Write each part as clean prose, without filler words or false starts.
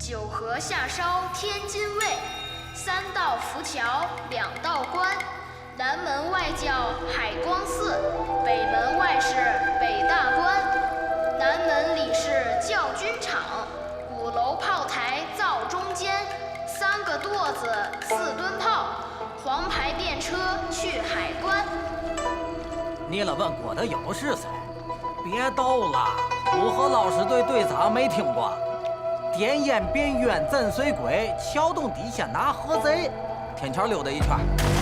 九河下烧天津卫，3道浮桥2道关。南门外叫海光寺，北门外是北大关。南门里是教军场，5楼炮台灶中间，3个垛子4吨炮，黄牌便车去海关。你了问郭德友是谁？别逗了，五河老师队队长没听过。点烟变冤震水鬼，撬动底线拿河贼，天桥溜达一圈，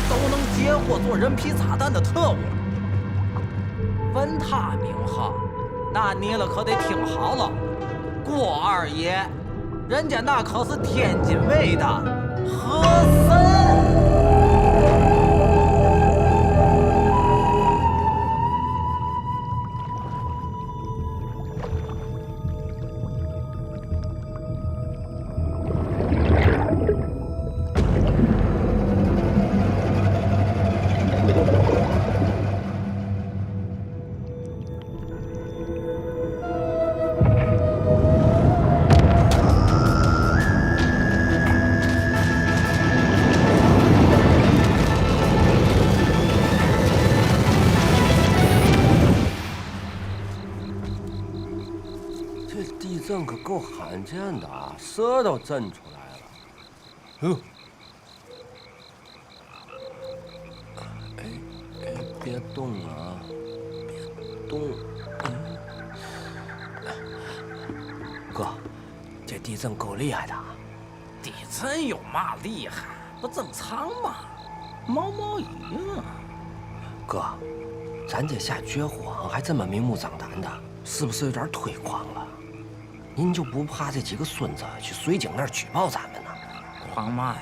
都能截获做人皮炸弹的特务。问他名号，那你了可得听好了，郭二爷，人家那可是天津卫的和珅。震可够罕见的啊，蛇都震出来了。别动啊，别动。哥，这地震够厉害的啊！地震有嘛厉害？不正常吗？毛毛雨啊！哥，咱这下绝活还这么明目张胆的，是不是有点忒狂了？您就不怕这几个孙子去水警那儿举报咱们呢？狂嘛呀？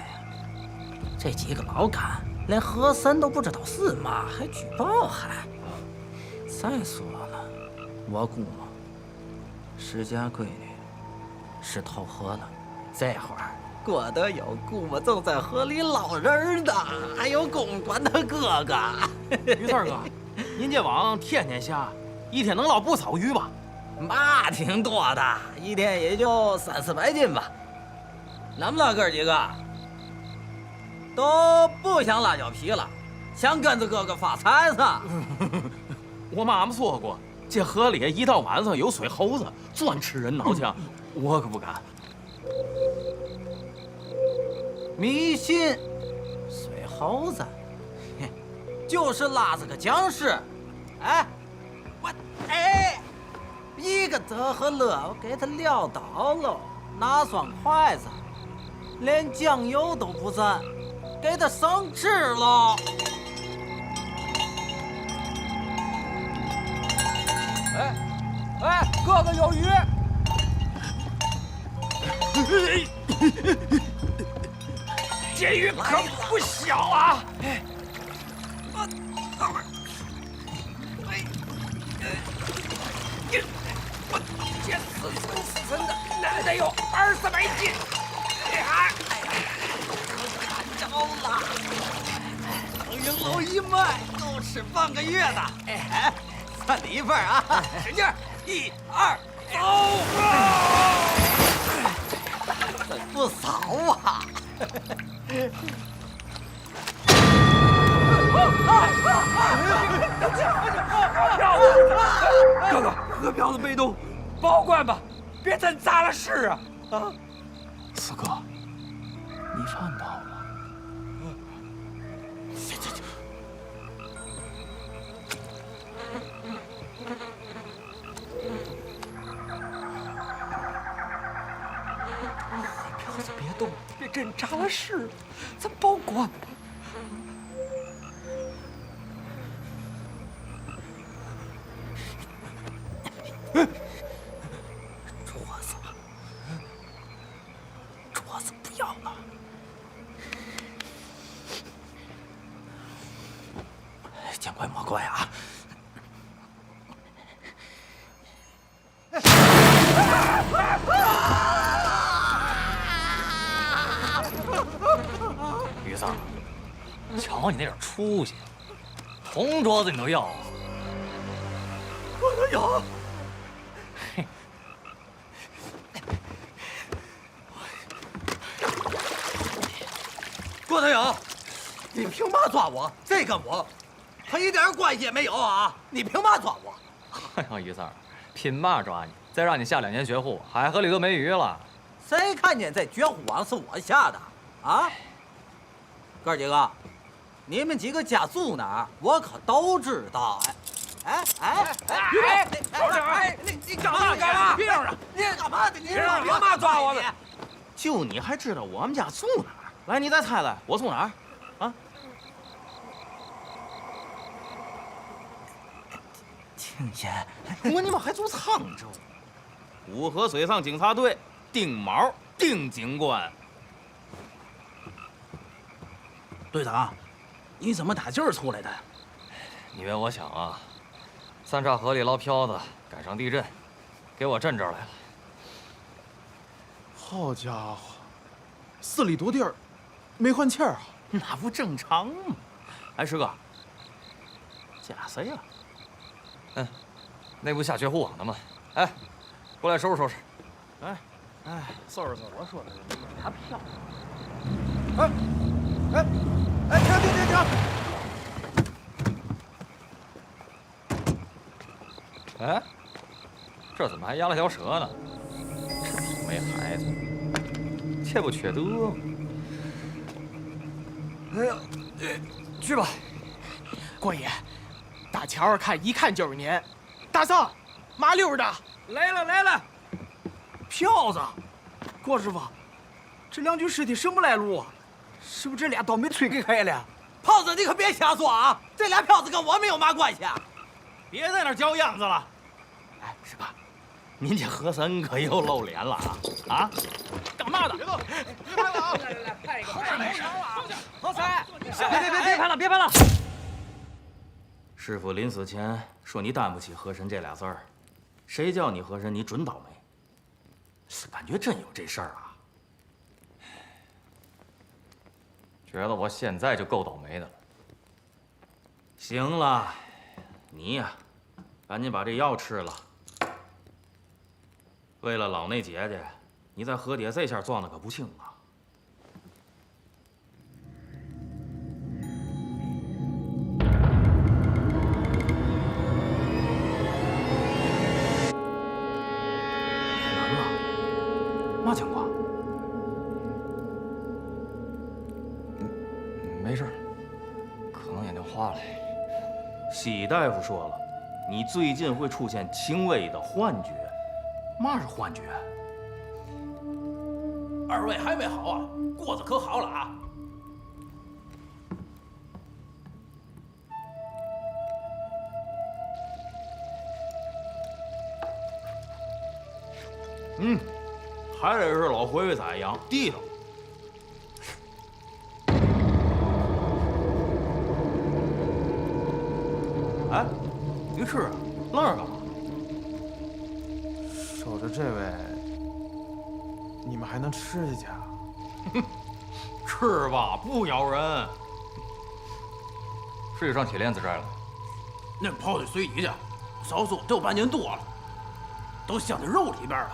这几个老干连和珅都不知道是嘛，还举报还？再说了，我估摸石家闺女是投河了，这会儿郭德友估摸正在河里捞人呢，还有公馆的哥哥。于四哥，您这网天天下，一天能捞不少鱼吧？嘛挺多的，一天也就300-400斤吧。咱们那哥几个都不想拉脚皮了，想跟着哥哥发财呢。我妈妈说过，这河里一到晚上有水猴子，专吃人脑浆，我可不敢。迷信，水猴子，就是拉着个僵尸。哎，一个德和乐，我给他撂倒喽，拿双筷子，连酱油都不沾，给他生吃喽。哥哥有鱼！这鱼可不小啊！这死神的，那得有20-30斤！着了，等于搂一卖，够吃半个月的。算你一份啊！使劲，1、2，走！不少啊！哥哥，河漂子被动，保管吧，别真砸了尸啊！四哥，你看到了？彪子别动，别真扎了尸，咱保管吧。桌子不要了。见怪莫怪啊！于三，瞧你那点出息，红桌子你都要啊！我都有。郭德友，你凭嘛抓我？这跟我可一点关系也没有啊！你凭嘛抓我？哎呀，于三儿，凭嘛抓你？再让你下2年绝户，海河里都没鱼了。谁看见这绝户网是我下的啊？哥儿几个，你们几个家住哪儿？我可都知道。你干嘛？干嘛？别嚷嚷！你干嘛的？你凭嘛抓我呢？就你还知道我们家住哪儿？来，你再猜猜，我住哪儿？啊？听见？我你妈还住沧州？五河水上警察队，丁毛，丁警官。队长，你怎么打劲儿出来的？你问我想啊，三岔河里捞漂子，赶上地震，给我震这儿来了。好家伙，4里多地儿，没换气儿啊？那不正常吗？哎，师哥，家谁呀？那不下绝户网的吗？哎，过来收拾收拾。哎，收拾收拾。我说的是俩票。停！哎，这怎么还压了条蛇呢？这倒霉孩子，这不缺德吗？哎呀，去吧。郭爷，大乔儿看一看就是您。大嫂，麻溜的。来了！票子，郭师傅，这2具尸体什么来路啊？是不是这俩倒霉催给开了？胖子，你可别瞎说啊！这俩票子跟我没有嘛关系啊！别在那儿叫样子了。哎，师哥，您这和珅可又露脸了啊！啊？干嘛的？别动！别拍了啊！来，拍一个！老三，别拍了，别拍了！师傅临死前说你担不起和珅这俩字儿，谁叫你和珅你准倒霉？感觉真有这事儿啊！觉得我现在就够倒霉的了。行了，你呀，赶紧把这药吃了。为了老那姐姐，你在河底下这下撞得可不轻啊！嘛情况？没事，可能眼睛花了。西医大夫说了，你最近会出现轻微的幻觉。嘛是幻觉？二位还没好啊？锅子可好了啊？还得是老回味仔一样地道。哎，你吃啊？愣着干嘛？守着这位，你们还能吃下去啊？吃吧，不咬人。是有上铁链子摘了。那泡在水底下，少说都半年多了，都镶在肉里边了。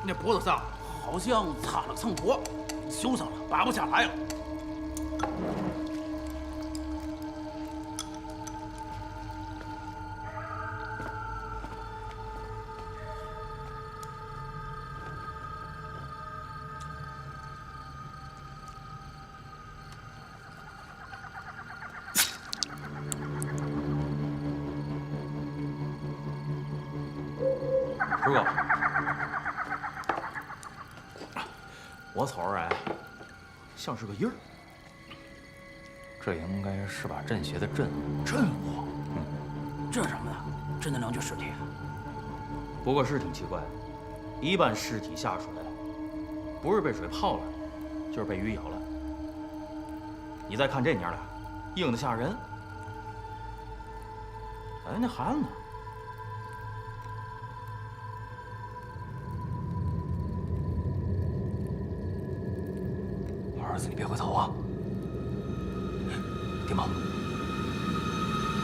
那脖子上好像擦了层膜，锈上了，拔不下来了。师哥，我瞅着哎，像是个印儿。这应该是把镇邪的镇。镇物？这什么的？真的2具尸体？不过是挺奇怪，一般尸体下水，不是被水泡了，就是被鱼咬了。你再看这娘俩，硬得吓人。哎，那孩子呢？儿子，你别回头啊！丁某，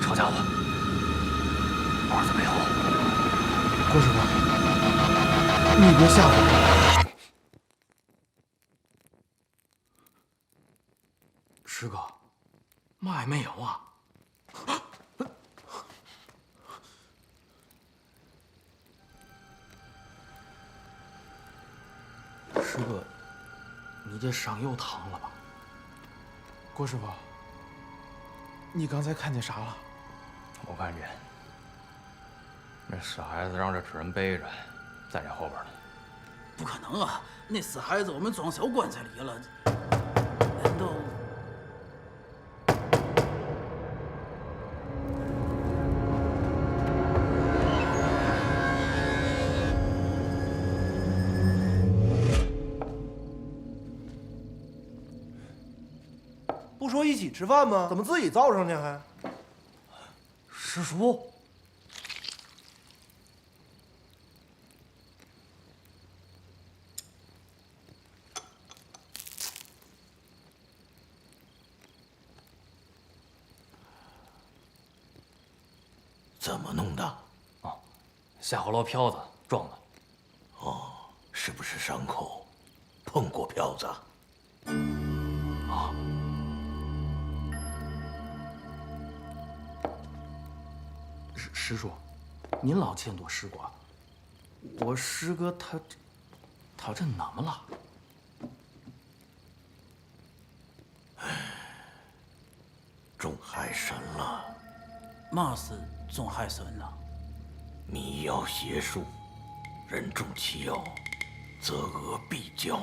抄家伙，儿子背后。郭师傅，你别吓我！师哥，嘛也没有啊。师哥，你这伤又疼了吧？郭师傅，你刚才看见啥了？我看见那死孩子让这主人背着，在这后边呢。不可能啊！那死孩子我们装小棺材里了，难道？不说一起吃饭吗？怎么自己造上去还？师叔，怎么弄的？哦，下火捞漂子撞的。哦，是不是伤口碰过漂子？师叔，您老见多识广，我师哥他这怎么了？中害神了。嘛是中害神了？迷药邪术，人中其药，则恶必骄。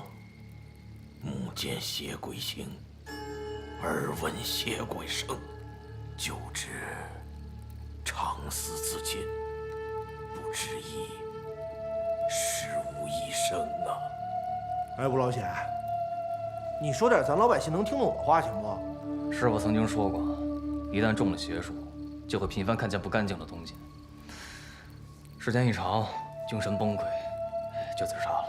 目见邪鬼行，耳闻邪鬼声，久之长死自尽，不知亦实无一生啊！哎，吴老显，你说点咱老百姓能听懂的话行不？师傅曾经说过，一旦中了邪术，就会频繁看见不干净的东西。时间一长，精神崩溃，就自杀了。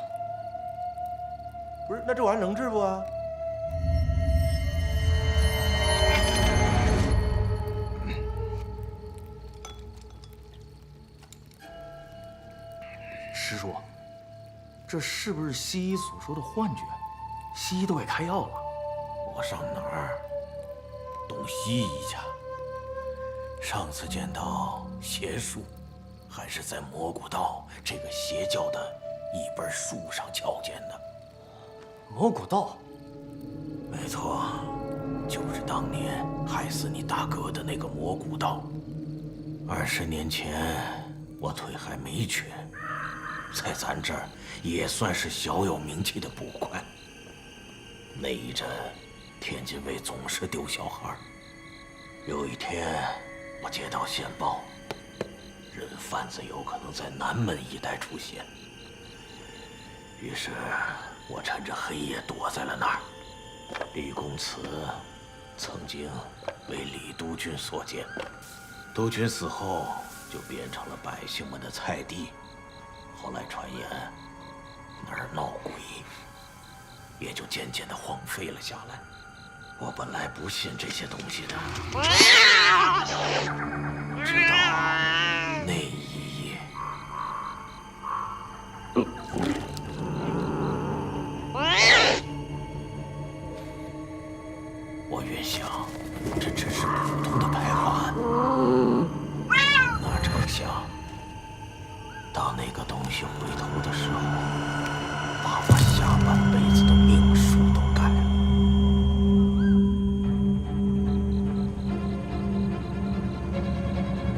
不是，那这玩意儿能治不啊？师叔，这是不是西医所说的幻觉？西医都给开药了。我上哪儿懂西医去？上次见到邪术，还是在蘑菇道这个邪教的一本书上瞧见的。蘑菇道？没错，就是当年害死你大哥的那个蘑菇道。20年前，我腿还没瘸，在咱这儿也算是小有名气的捕快。那一阵，天津卫总是丢小孩。有一天，我接到线报，人贩子有可能在南门一带出现。于是，我趁着黑夜躲在了那儿。李公祠曾经为李督军所建，督军死后就变成了百姓们的菜地。后来传言那儿闹鬼，也就渐渐地荒废了下来。我本来不信这些东西的，直到那一夜。我原想这只是普通的排卵，哪成想当那个东西回头的时候，把我下半辈子的命数都改了。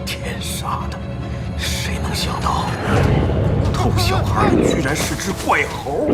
天杀的，谁能想到偷小孩的居然是只怪猴？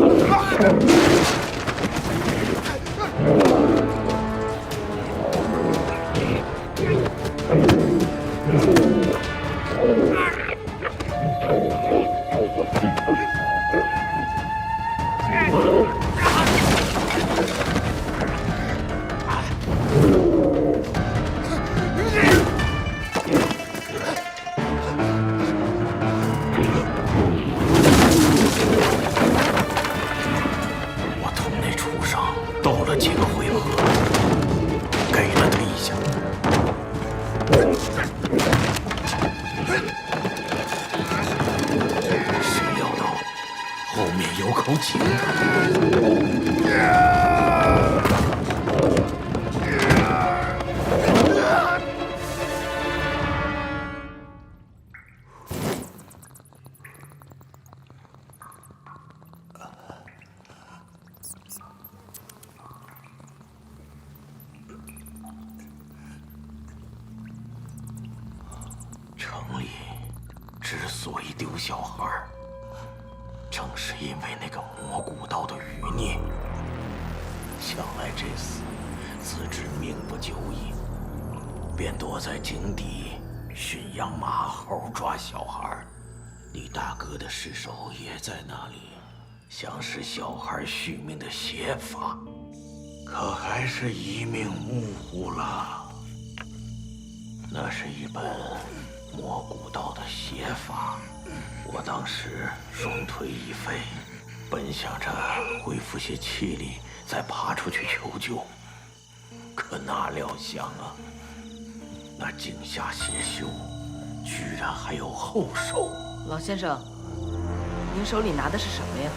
我同那畜生斗了几个回合，给了他一下。谁料到后面有口井。里之所以丢小孩，正是因为那个魔古道的余孽。想来这厮自知命不久矣，便躲在井底驯养马猴抓小孩。你大哥的尸首也在那里，想是小孩续命的邪法，可还是一命呜呼了。那是一本魔古道的邪法，我当时双腿已废，本想着恢复些气力再爬出去求救，可哪料想啊，那井下邪修居然还有后手。老先生，您手里拿的是什么呀？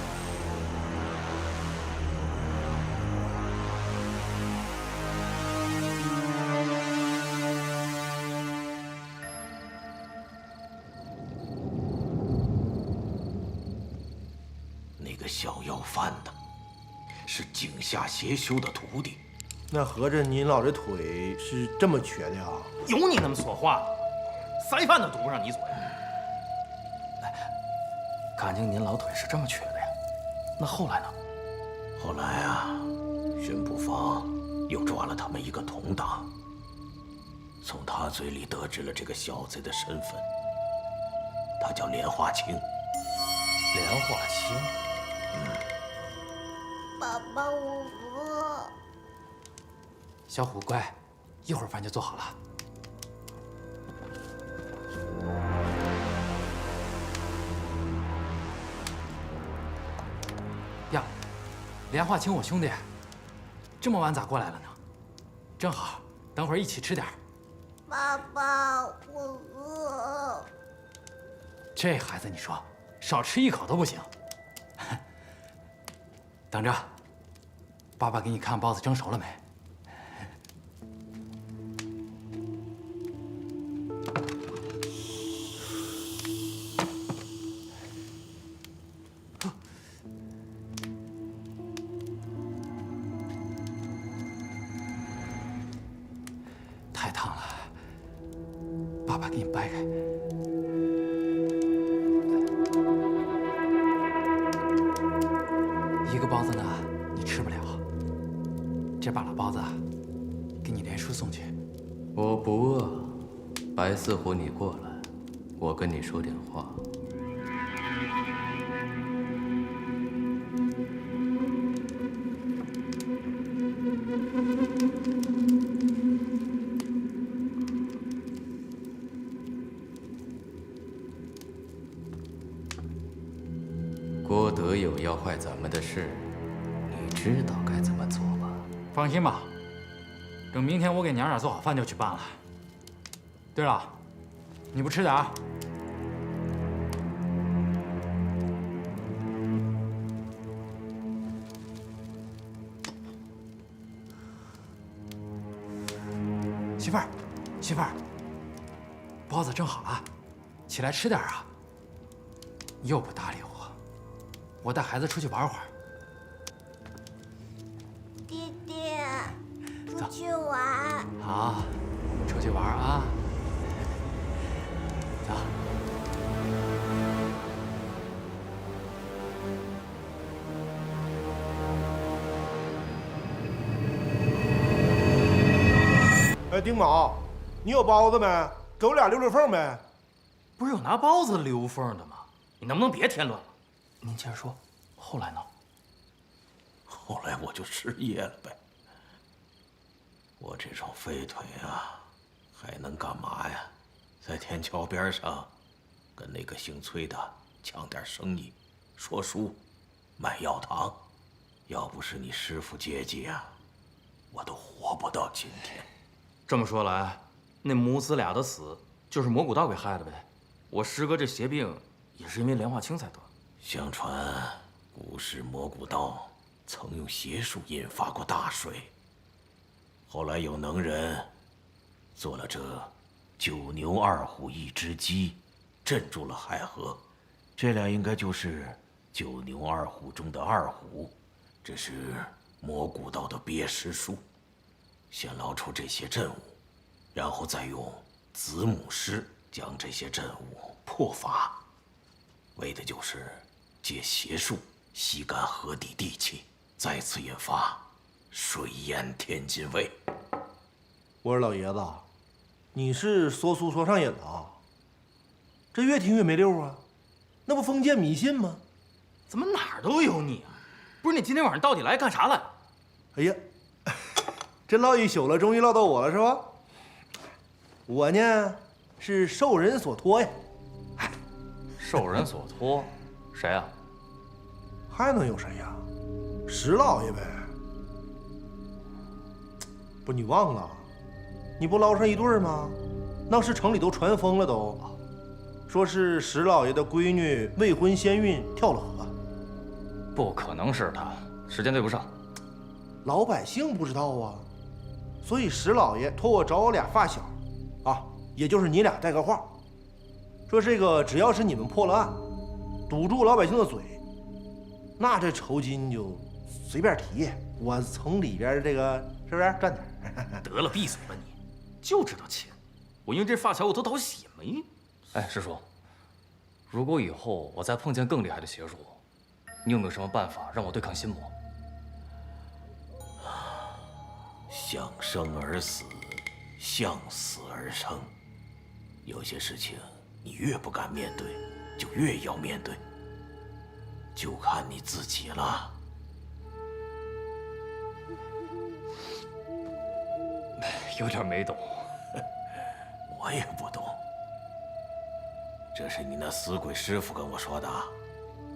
那个小要饭的，是井下邪修的徒弟。那合着您老这腿是这么瘸的呀？有你那么说话？塞饭都堵不上你嘴。感情您老腿是这么瘸的呀？那后来呢？后来啊，巡捕房又抓了他们一个同党，从他嘴里得知了这个小贼的身份，他叫莲花清。莲花清。爸爸，我饿。小虎乖，一会儿饭就做好了。呀，莲花清我兄弟，这么晚咋过来了呢？正好，等会儿一起吃点。爸爸，我饿。这孩子，你说少吃一口都不行。等着，爸爸给你看包子蒸熟了没？太烫了，爸爸给你掰开。一个包子呢，你吃不了。这把老包子，给你连叔送去。我不饿，白四虎，你过来，我跟你说点话。郭德友要坏咱们的事，你知道该怎么做吧？放心吧，等明天我给娘俩做好饭就去办了。对了，你不吃点儿？媳妇儿，媳妇儿，包子蒸好了，起来吃点啊！又不搭理我，我带孩子出去玩会儿。弟弟，出去玩。好，出去玩啊！走。哎，丁某，你有包子没？给我俩溜溜缝呗。不是有拿包子溜缝的吗？你能不能别添乱了？您接着说，后来呢？后来我就失业了呗。我这双废腿啊，还能干嘛呀？在天桥边上，跟那个姓崔的抢点生意，说书，卖药糖。要不是你师傅接济啊，我都活不到今天。这么说来，那母子俩的死就是魔古道给害的呗？我师哥这邪病也是因为莲花清才得。相传古时魔古道曾用邪术引发过大水，后来有能人做了这九牛二虎一只鸡，镇住了海河。这俩应该就是九牛二虎中的二虎，这是魔古道的憋尸术。先捞出这些阵物，然后再用子母尸将这些阵物破法，为的就是借邪术吸干河底地气，再次引发水淹天津卫。我说老爷子，你是说书说上瘾了啊？这越听越没溜啊！那不封建迷信吗？怎么哪儿都有你啊？不是你今天晚上到底来干啥来？哎呀，这唠一宿了，终于唠到我了是吧？我呢是受人所托呀。受人所托，谁啊？还能有谁呀？石老爷呗。不是你忘了？你不捞上一对吗？当时城里都传疯了都，说是石老爷的闺女未婚先孕跳了河。不可能是他，时间对不上。老百姓不知道啊，所以石老爷托我找我俩发小，啊，也就是你俩带个话，说这个只要是你们破了案，堵住老百姓的嘴，那这酬金就随便提，我从里边这个是不是赚点？得了，闭嘴吧你，就知道钱。我因为这发小我都讨血霉。哎，师叔，如果以后我再碰见更厉害的邪术，你有没有什么办法让我对抗心魔？向生而死，向死而生。有些事情你越不敢面对，就越要面对，就看你自己了。有点没懂。我也不懂。这是你那死鬼师傅跟我说的，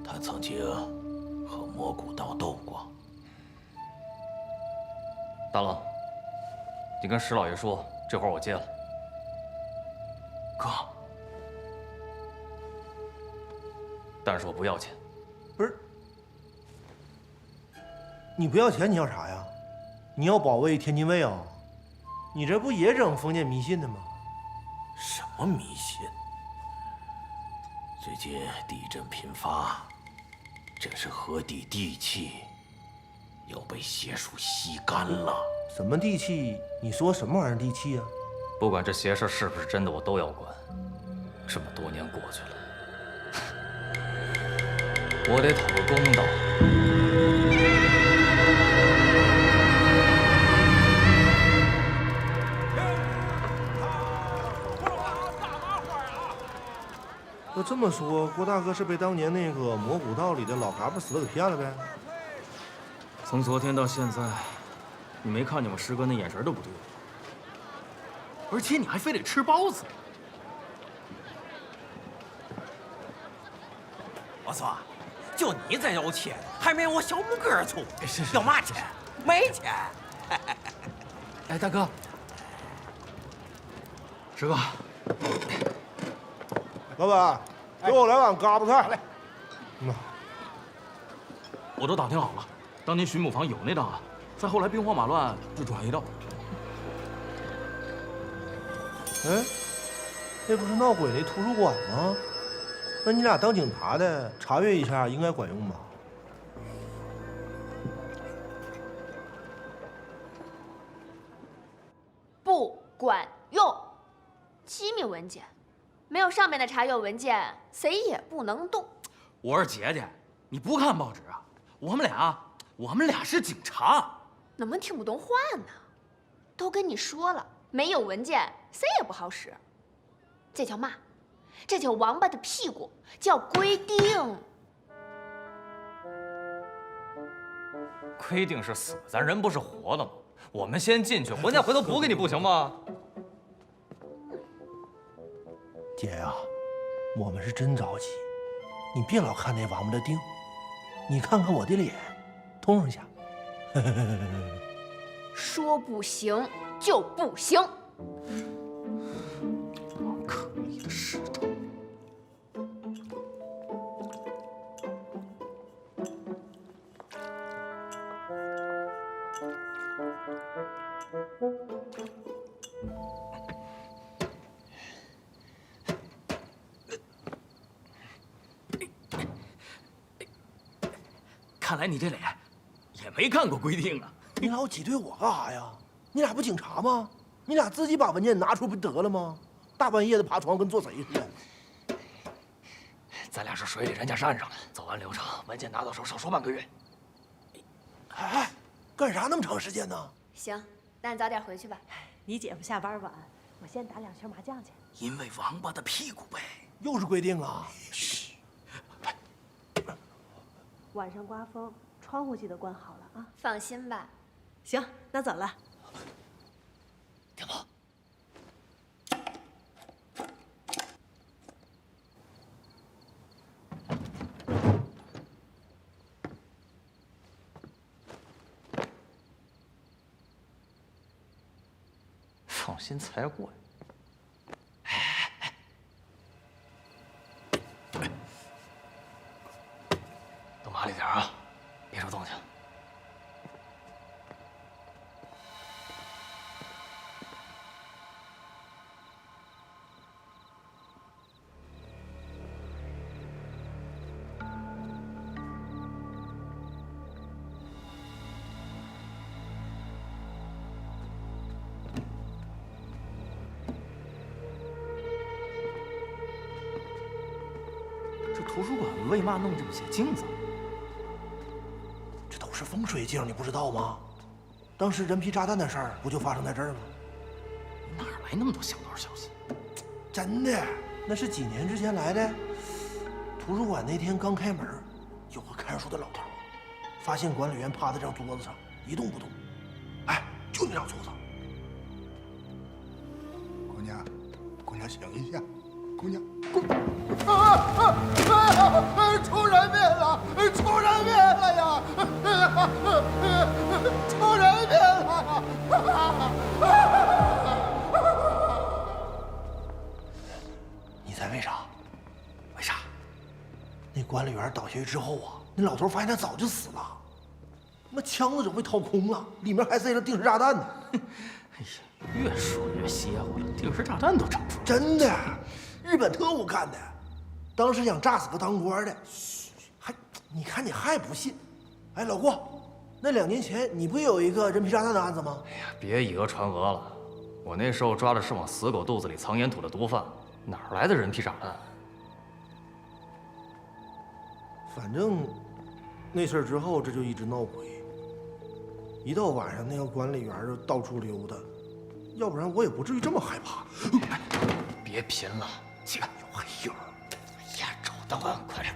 他曾经和魔古道斗过。大郎，你跟石老爷说，这活我接了。哥，但是我不要钱。不是，你不要钱，你要啥呀？你要保卫天津卫啊？你这不也整封建迷信的吗？什么迷信？最近地震频发，这是河底地气要被邪术吸干了。什么地气？你说什么玩意儿地气啊？不管这邪事是不是真的，我都要管。这么多年过去了，我得讨个公道。要这么说，郭大哥是被当年那个魔古道里的老嘎巴死了给骗了呗？从昨天到现在，你没看见我师哥那眼神都不对，而且你还非得吃包子。我说，就你这有钱，还没我小拇哥粗。是要嘛钱？没钱。哎，大哥，师哥，老板，给我来碗嘎巴菜。来。我都打听好了，当年巡捕房有那档案，再后来兵荒马乱就转移到。哎，那不是闹鬼那图书馆吗？那你俩当警察的，查阅一下应该管用吧？不管用，机密文件，没有上面的查阅文件，谁也不能动。我说姐姐，你不看报纸啊？我们俩是警察。怎么听不懂话呢？都跟你说了，没有文件，谁也不好使。这叫嘛？这叫王八的屁股，叫规定。规定是死，咱人不是活的吗？我们先进去，文件回头补给你不行吗？姐呀，我们是真着急，你别老看那王八的腚，你看看我的脸，通融一下。说不行就不行。可疑的石头。看来你这脸也没看过规定啊！你老挤兑我干啥呀？你俩不警察吗？你俩自己把文件拿出不得了吗？大半夜的爬床跟做贼似的。咱俩是水里人家山上的，走完流程，文件拿到手少说半个月。哎，干啥那么长时间呢？行，那你早点回去吧。你姐夫下班晚，我先打2圈麻将去。因为王八的屁股呗。又是规定啊！嘘，晚上刮风，窗户记得关好了啊。放心吧。行，那走了。天宝。放心才怪。都麻利点啊，别出动静。图书馆为嘛弄这么些镜子？这都是风水镜，你不知道吗？当时人皮炸弹的事儿不就发生在这儿吗？哪来那么多小道消息？真的，那是几年之前来的。图书馆那天刚开门，有个看书的老头，发现管理员趴在这张桌子上一动不动。哎，就那张桌子。姑娘醒一下，姑娘。出人命了！出人命了呀！出人命了！你猜为啥？为啥？那管理员倒下去之后啊，那老头发现他早就死了，那枪子都被掏空了，里面还塞着定时炸弹呢。哎呀，越说越邪乎了，定时炸弹都整出来。真的，日本特务干的。当时想炸死个当官的，你看你还不信？哎，老郭，那2年前你不也有一个人皮炸弹的案子吗？哎呀，别以讹传讹了，我那时候抓的是往死狗肚子里藏烟土的毒贩，哪来的人皮炸弹？反正那事儿之后，这就一直闹鬼。一到晚上，那个管理员就到处溜达，要不然我也不至于这么害怕。别贫了，起来！哎呦！呀，找档案，快点！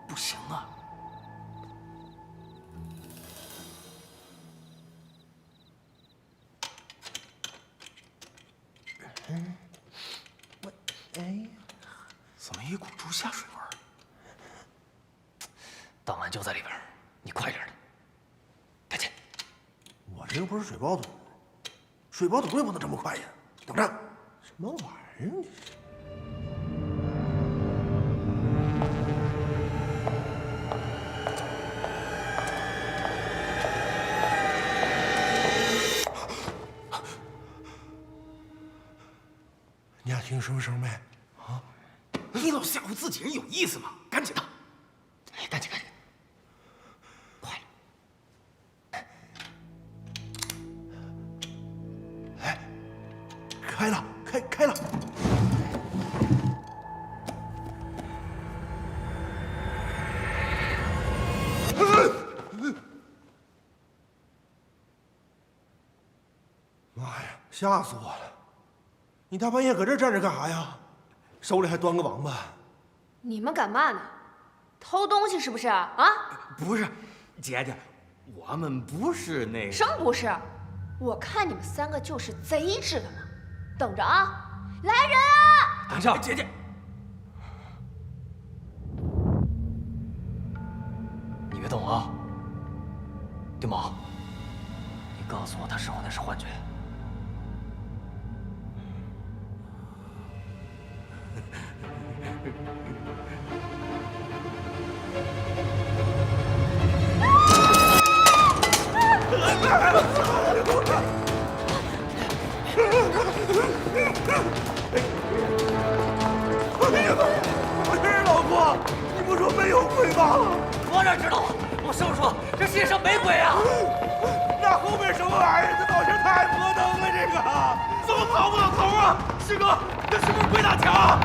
不行啊！哎，怎么一股猪下水味儿？档案就在里边，你快点的，快去！我这又不是水爆肚，水爆肚也不能这么快呀！等着，什么玩意儿？你俩听什么声没？啊！你老吓唬自己人有意思吗？赶紧的！哎，赶紧！快了！哎，开了！开了！妈呀，吓死我了！你大半夜搁这站着干啥呀？手里还端个王八。你们干嘛呢？偷东西是不是啊？不是，姐姐，我们不是那个。什么不是？我看你们3个就是贼知道吗？等着啊！来人啊！等一下，姐姐。你别动啊！丁某，你告诉我他身后那是幻觉。哎呀，我这是老郭，鬼吗？我哪知道？我师傅说这世界上没鬼啊！那后面什么玩意儿？这好像太摩登了，这个怎么跑不到头啊？师哥，这是不是鬼打墙？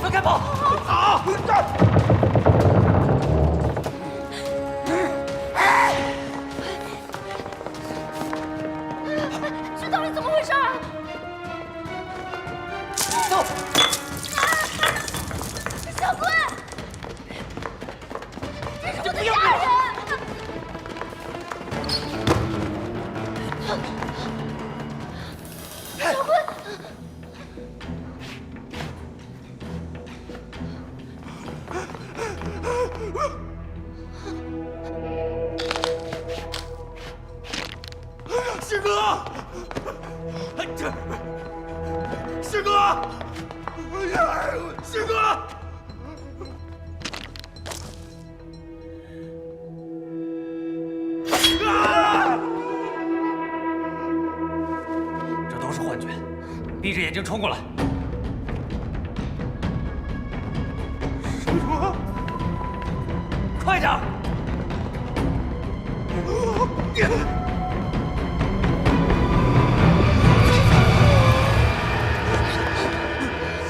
分开跑！好，站！这到底怎么回事啊？走！小龟，这是我的家人。小龟。师哥，师哥，师哥，这都是幻觉，闭着眼睛冲过来。什么？快点！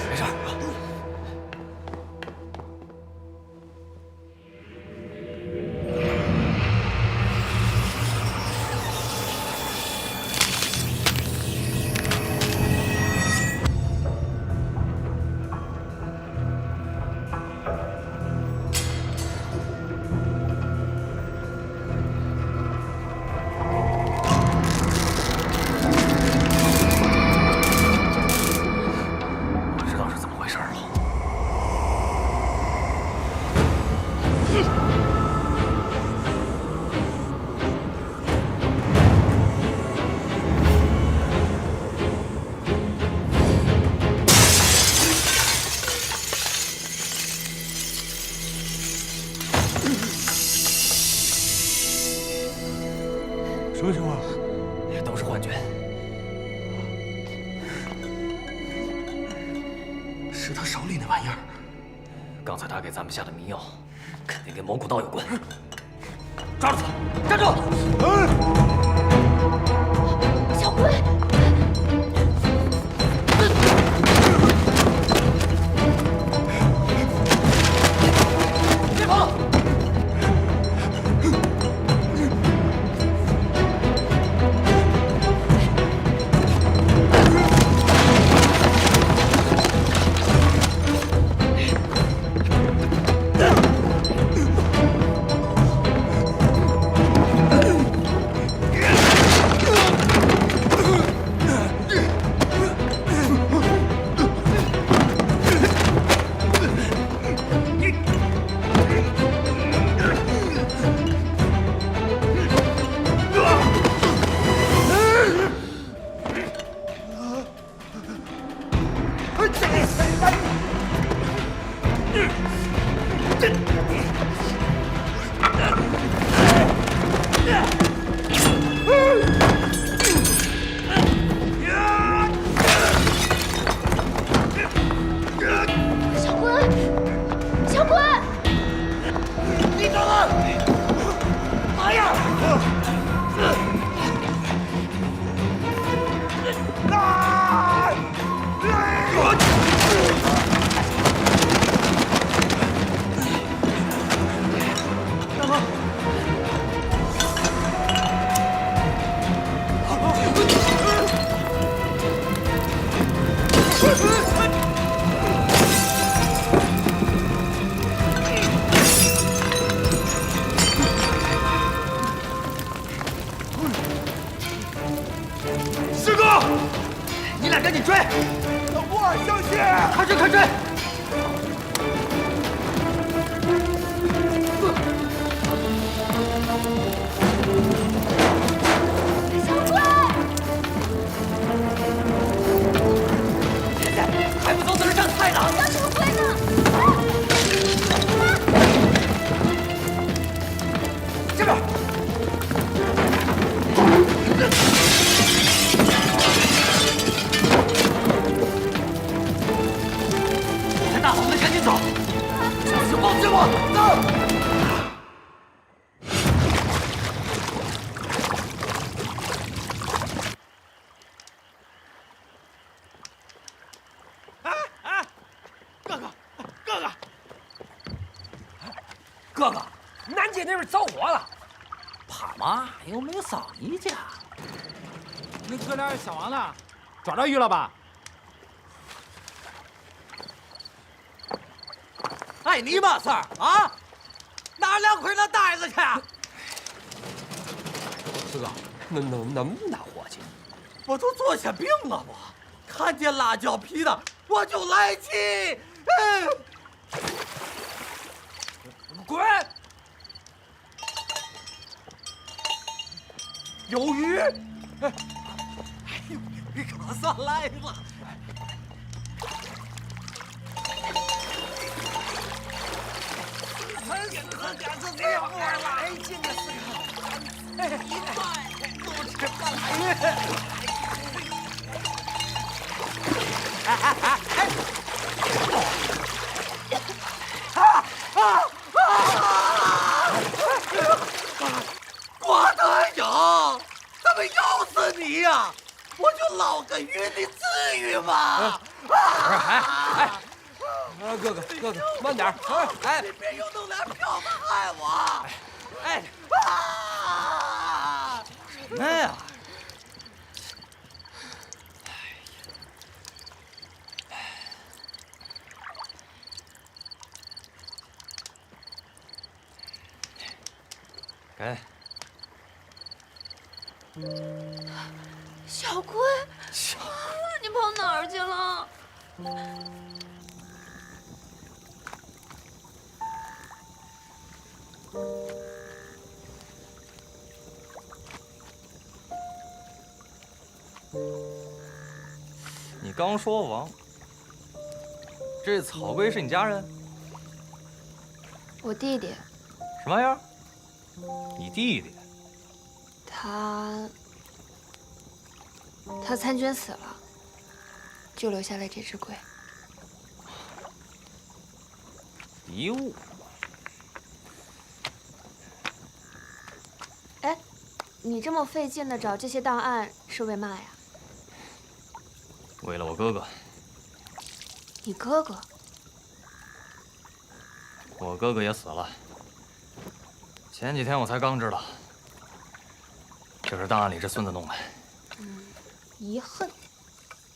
没事啊。什么情况？都是幻觉。是他手里那玩意儿。刚才他给咱们下的迷药，肯定跟蘑菇道有关。抓住他！站住！小龟。别跑！南街那边着火了。怕嘛？又没烧你家。那哥俩小王呢？抓着鱼了吧？碍你嘛事儿啊？拿2块那袋子去。四哥，那么大伙计，我都做下病了，我看见辣椒皮的我就来气。滚！有鱼！哎呦，你可算来了！很赶着这活了，哎，真的是个，一块多吃饭来。郭德友，他们咬死你呀！我就捞个鱼，你至于吗？哥哥，慢点！哎，你别又弄俩票子害我！哎，什么呀？给。小龟，你跑哪儿去了？你刚说王，这草龟是你家人？我弟弟。什么玩意儿？你弟弟？他参军死了，就留下了这只龟。遗物。哎，你这么费劲的找这些档案是为嘛呀？为了我哥哥。你哥哥？我哥哥也死了。前几天我才刚知道，这是档案里这孙子弄的。遗恨。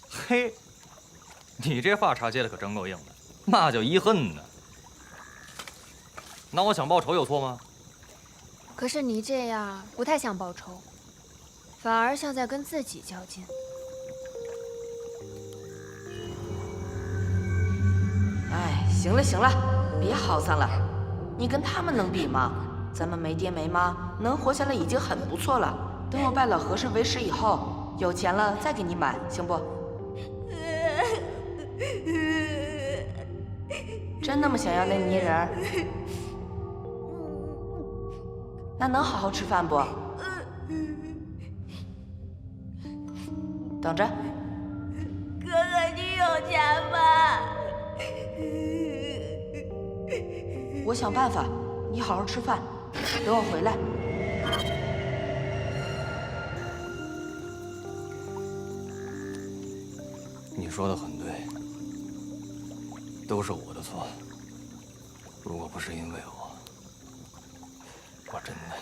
嘿，你这话茬接的可真够硬的，那叫遗恨呢。那我想报仇有错吗？可是你这样不太像报仇，反而像在跟自己较劲。哎，行了行了，别嚎丧了，你跟他们能比吗？咱们没爹没妈，能活下来已经很不错了。等我拜老和尚为师以后，有钱了再给你买，行不？真那么想要那泥人儿？那能好好吃饭不？等着。哥哥，你有钱吗？我想办法，你好好吃饭，等我回来。你说的很对，都是我的错。如果不是因为我真的……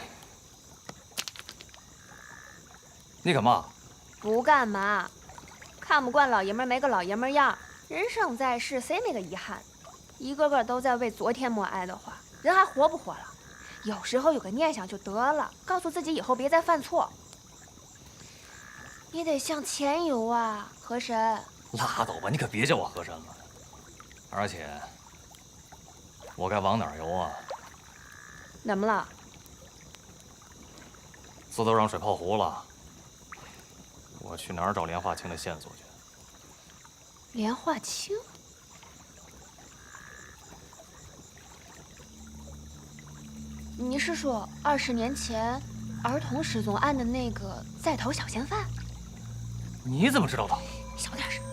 你干嘛？不干嘛，看不惯老爷们没个老爷们样。人生在世，谁没个遗憾？一个个都在为昨天默哀的话，人还活不活了？有时候有个念想就得了，告诉自己以后别再犯错。你得向前游啊，河神。拉倒吧，你可别叫我河神了。而且，我该往哪儿游啊？怎么了？字都让水泡糊了，我去哪儿找莲花清的线索去？莲花清？你是说20年前儿童失踪案的那个在逃小嫌犯？你怎么知道的？小点声。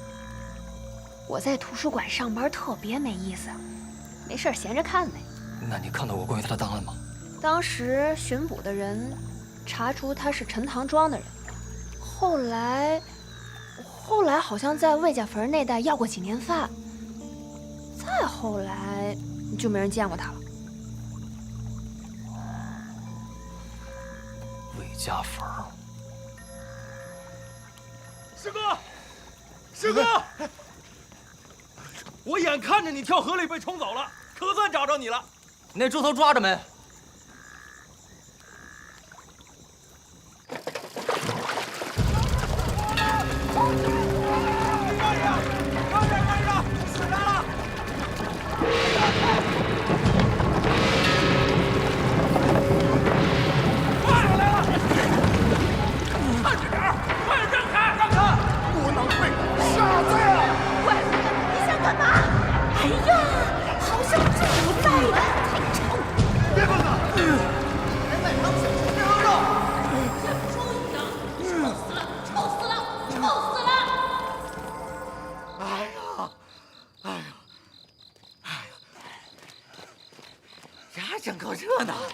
我在图书馆上班特别没意思，没事闲着看呗。那你看到过关于他的档案吗？当时巡捕的人查出他是陈塘庄的人，后来好像在魏家坟那带要过几年饭，再后来就没人见过他了。下粉儿。师哥，师哥，我眼看着你跳河里被冲走了，可算找着你了。那猪头抓着没？真够热闹的。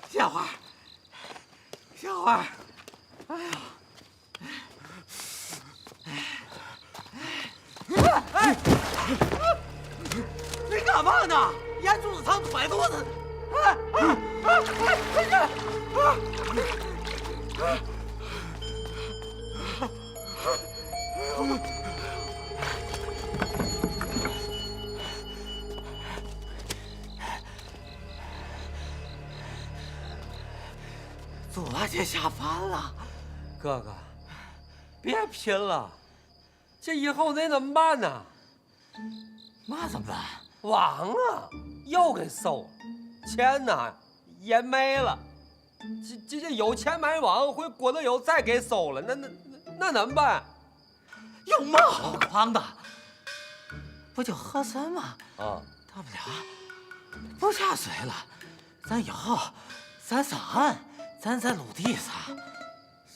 小花，小花，哎呀！哎，你干嘛呢？眼珠子疼，腿肚子。昨天下凡了，哥哥，别拼了，这以后得怎么办呢？嘛怎么办？网啊，又给收了，钱呢也没了。这有钱买网，回郭德友再给收了，那怎么办？有嘛好慌的？不就河参吗？啊，大不了不下水了，咱以后咱上岸，咱在陆地上。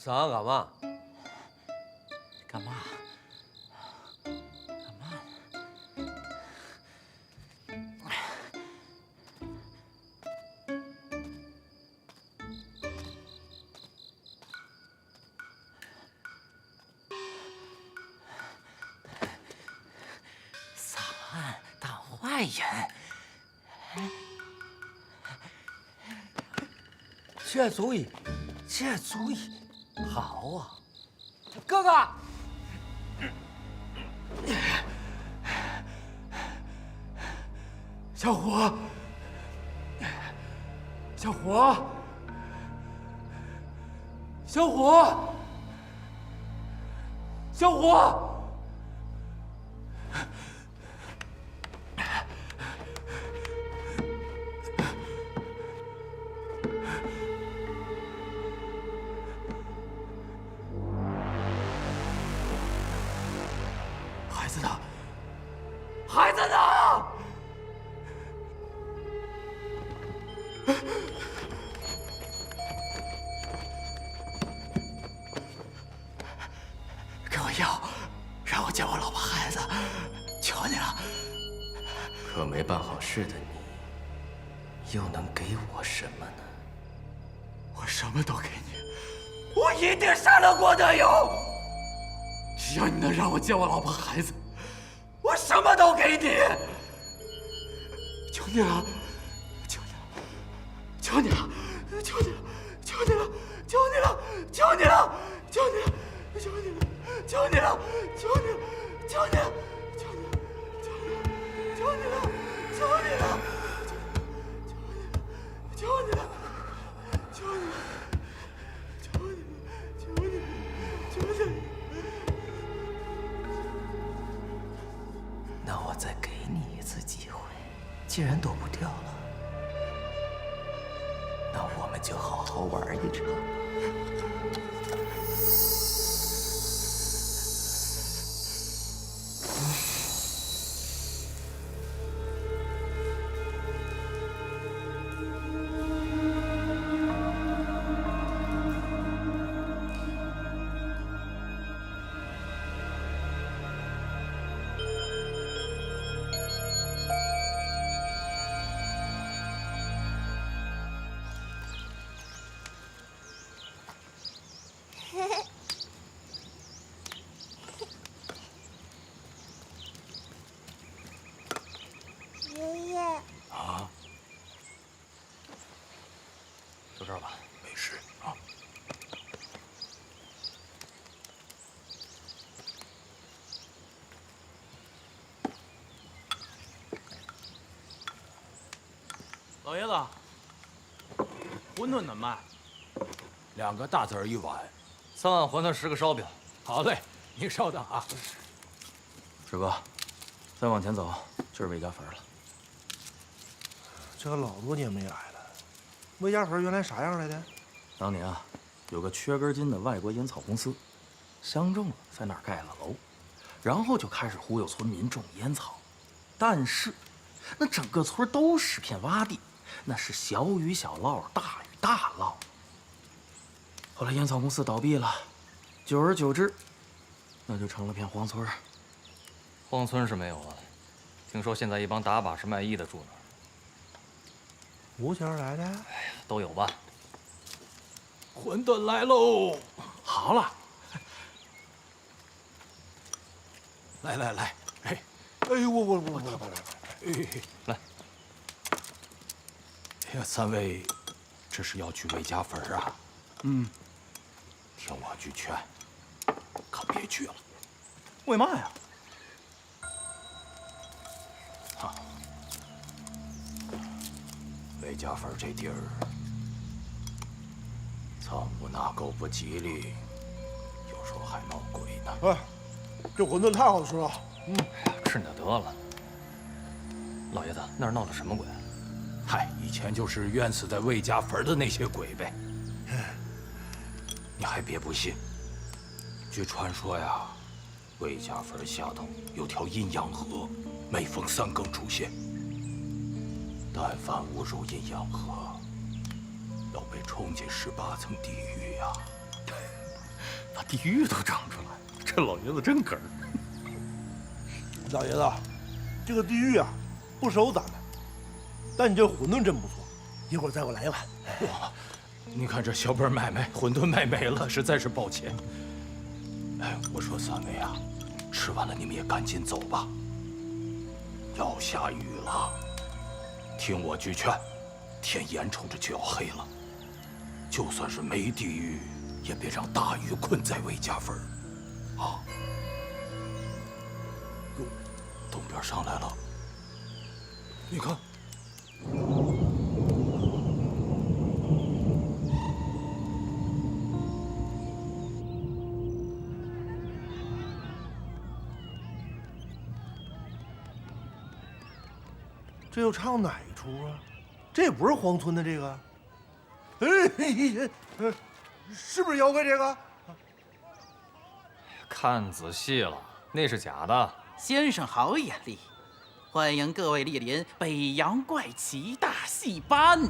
上岸干嘛？干嘛？外人，这主意好啊，哥哥。小虎，小虎，小虎，小虎。孩子呢？给我药，让我见我老婆孩子，求你了。可没办好事的你，又能给我什么呢？我什么都给你，我一定杀了郭德友。只要你能让我见我老婆孩子，我什么都给你。求你了，求你了，求你了，求你了，求你了，求你了，求你了，求你了，求你了，求你了，求你了，求你了，求你了，求你了，求你了，求你了，求你了，求你了，求你了，求你了。那我再给你一次机会，既然躲不掉了，那我们就好好玩一场。坐这儿吧。没事啊。老爷子，馄饨怎么卖？2个大子儿1碗，3碗馄饨10个烧饼。好嘞，您稍等啊。师哥，再往前走就是魏家坟了。这个老多年没来了，魏家坟原来啥样来的？当年啊，有个缺根筋的外国烟草公司，相中了，在那儿盖了楼，然后就开始忽悠村民种烟草。但是，那整个村都是片洼地，那是小雨小涝，大雨大涝。后来烟草公司倒闭了，久而久之，那就成了片荒村。荒村是没有了，听说现在一帮打把式卖艺的住那儿。无钱来的？哎呀，都有吧。馄饨来喽！好了，来，哎，哎呦，我，哎，来。哎呀，3位，这是要去魏家坟啊？嗯，听我句劝，可别去了。为嘛呀？魏家坟这地儿，藏污纳垢不吉利，有时候还闹鬼呢。哎，这馄饨太好吃了。哎呀，吃你就得了。老爷子，那儿闹的什么鬼？嗨，以前就是冤死在魏家坟的那些鬼呗。你还别不信，据传说呀，魏家坟下头有条阴阳河，每逢3更出现。但凡误入阴阳河，要被冲进18层地狱呀！把地狱都整出来，这老爷子真梗儿。老爷子，这个地狱啊，不收咱们，但你这馄饨真不错，一会儿再给我来一碗。哇，你看这小本买卖，馄饨卖没了，实在是抱歉。哎，我说3位啊，吃完了你们也赶紧走吧，要下雨了。听我句劝，天眼瞅着就要黑了，就算是没地狱，也别让大雨困在魏家坟啊！哟，东边上来了，你看。这又唱哪一出啊？这也不是荒村的这个。哎，是不是妖怪这个？看仔细了，那是假的。先生好眼力，欢迎各位莅临北洋怪奇大戏班。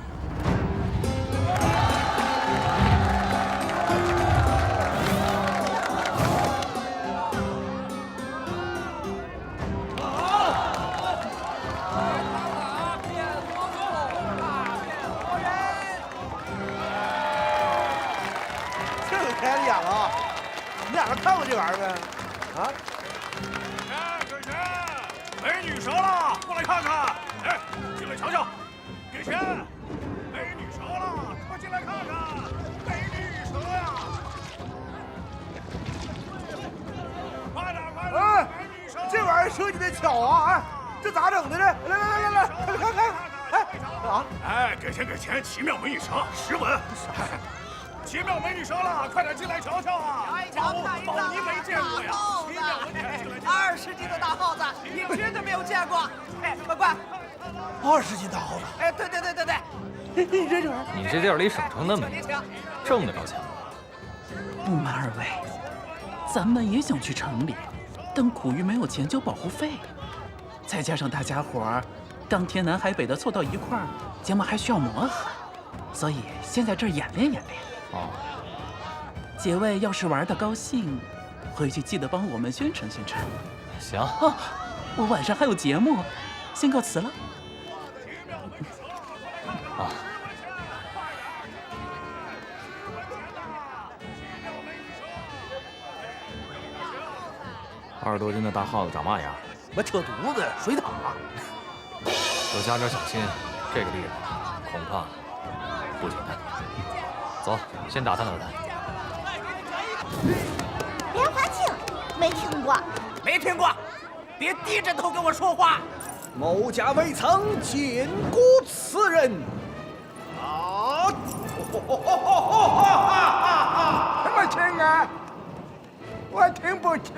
开了眼了，你俩人看过这玩意儿没？啊？给钱！美女折了，过来看看。哎，进来瞧瞧。给钱！美女折了，快进来看看。美女折呀！快点，快点！哎，这玩意儿设计的巧啊！哎，这咋整的呢？来，看。哎，干啥？哎，给钱！奇妙美女折，10文。奇妙美女折了，快点进来瞧瞧啊！宝你没见过呀？奇妙美女20斤的大耗子，你绝对没有见过。哎，快！20斤大耗子。哎，对。你这玩意儿，你这店里省成那么多，挣得着钱吗？不瞒2位，咱们也想去城里，但苦于没有钱交保护费，再加上大家伙儿刚天南海北的凑到一块儿，节目还需要磨合，所以先在这儿演练。哦，几位要是玩得高兴，回去记得帮我们宣传。行啊，我晚上还有节目，先告辞了。啊。20多斤的大耗子长嘛样？我扯犊子，水獭。多加点小心，这个地方恐怕不简单。走，先打探打探。莲花清，没听过。没听过，别低着头跟我说话。某家未曾见过此人。啊！什么听啊？我听不清。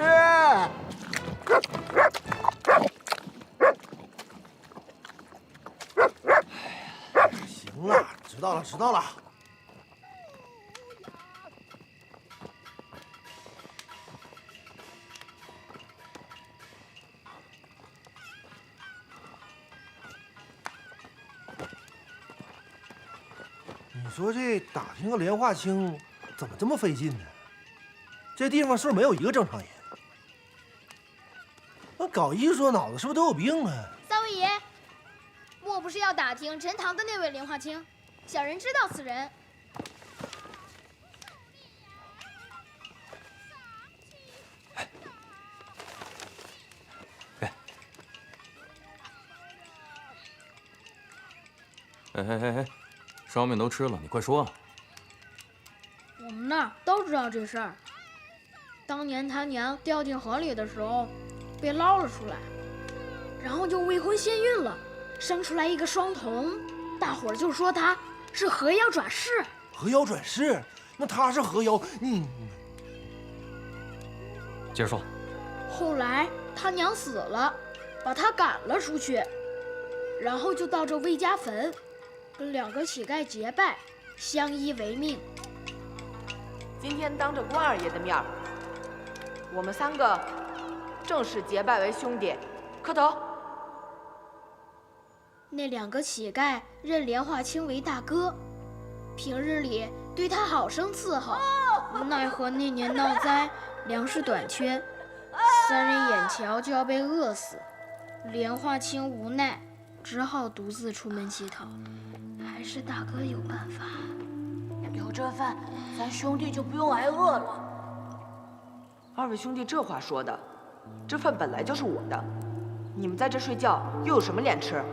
行了，知道了，知道了。你说这打听个莲花清怎么这么费劲呢？这地方是不是没有一个正常人？那搞艺术的脑子是不是都有病啊？三位爷，莫不是要打听陈塘的那位莲花清？小人知道此人。哎，烧饼都吃了，你快说。我们那儿都知道这事儿。当年他娘掉进河里的时候，被捞了出来，然后就未婚先孕了，生出来一个双瞳，大伙儿就说他是河妖转世。河妖转世？那他是河妖，你接着说。后来他娘死了，把他赶了出去，然后就到这魏家坟，跟2个乞丐结拜，相依为命。今天当着关二爷的面儿，我们3个正式结拜为兄弟，磕头。那2个乞丐认莲花清为大哥，平日里对他好生伺候。奈何那年闹灾，粮食短缺，3人眼瞧就要被饿死，莲花清无奈，只好独自出门乞讨。还是大哥有办法。有这饭，咱兄弟就不用挨饿了。2位兄弟这话说的，这饭本来就是我的，你们在这睡觉，又有什么脸吃？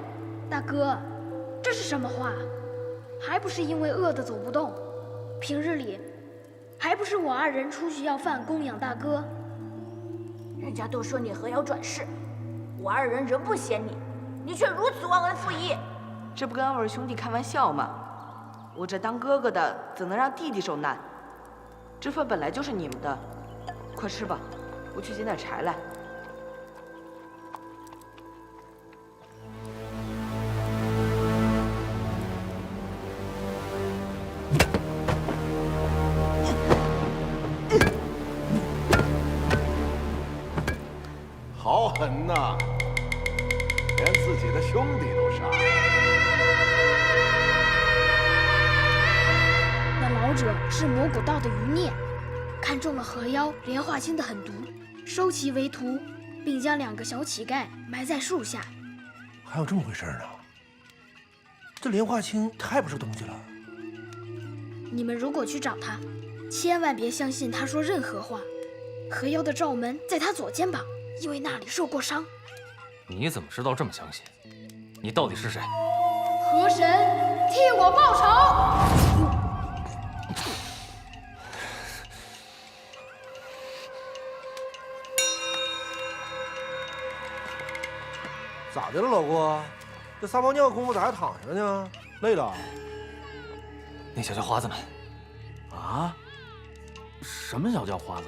大哥，这是什么话？还不是因为饿得走不动。平日里，还不是我2人出去要饭供养大哥。人家都说你河妖转世，我2人仍不嫌你，你却如此忘恩负义。这不跟2位兄弟开玩笑吗？我这当哥哥的怎能让弟弟受难？这饭本来就是你们的，快吃吧，我去捡点柴来。好狠呐！连自己的兄弟都杀。那老者是魔古道的余孽，看中了河妖莲花清的狠毒，收其为徒，并将2个小乞丐埋在树下。还有这么回事呢？这莲花清太不是东西了。你们如果去找他，千万别相信他说任何话。河妖的罩门在他左肩膀，因为那里受过伤。你怎么知道这么详细？你到底是谁？河神替我报仇！咋的了，老郭？这撒泡尿功夫咋还躺下了呢？累了？那小叫花子们。啊？什么小叫花子？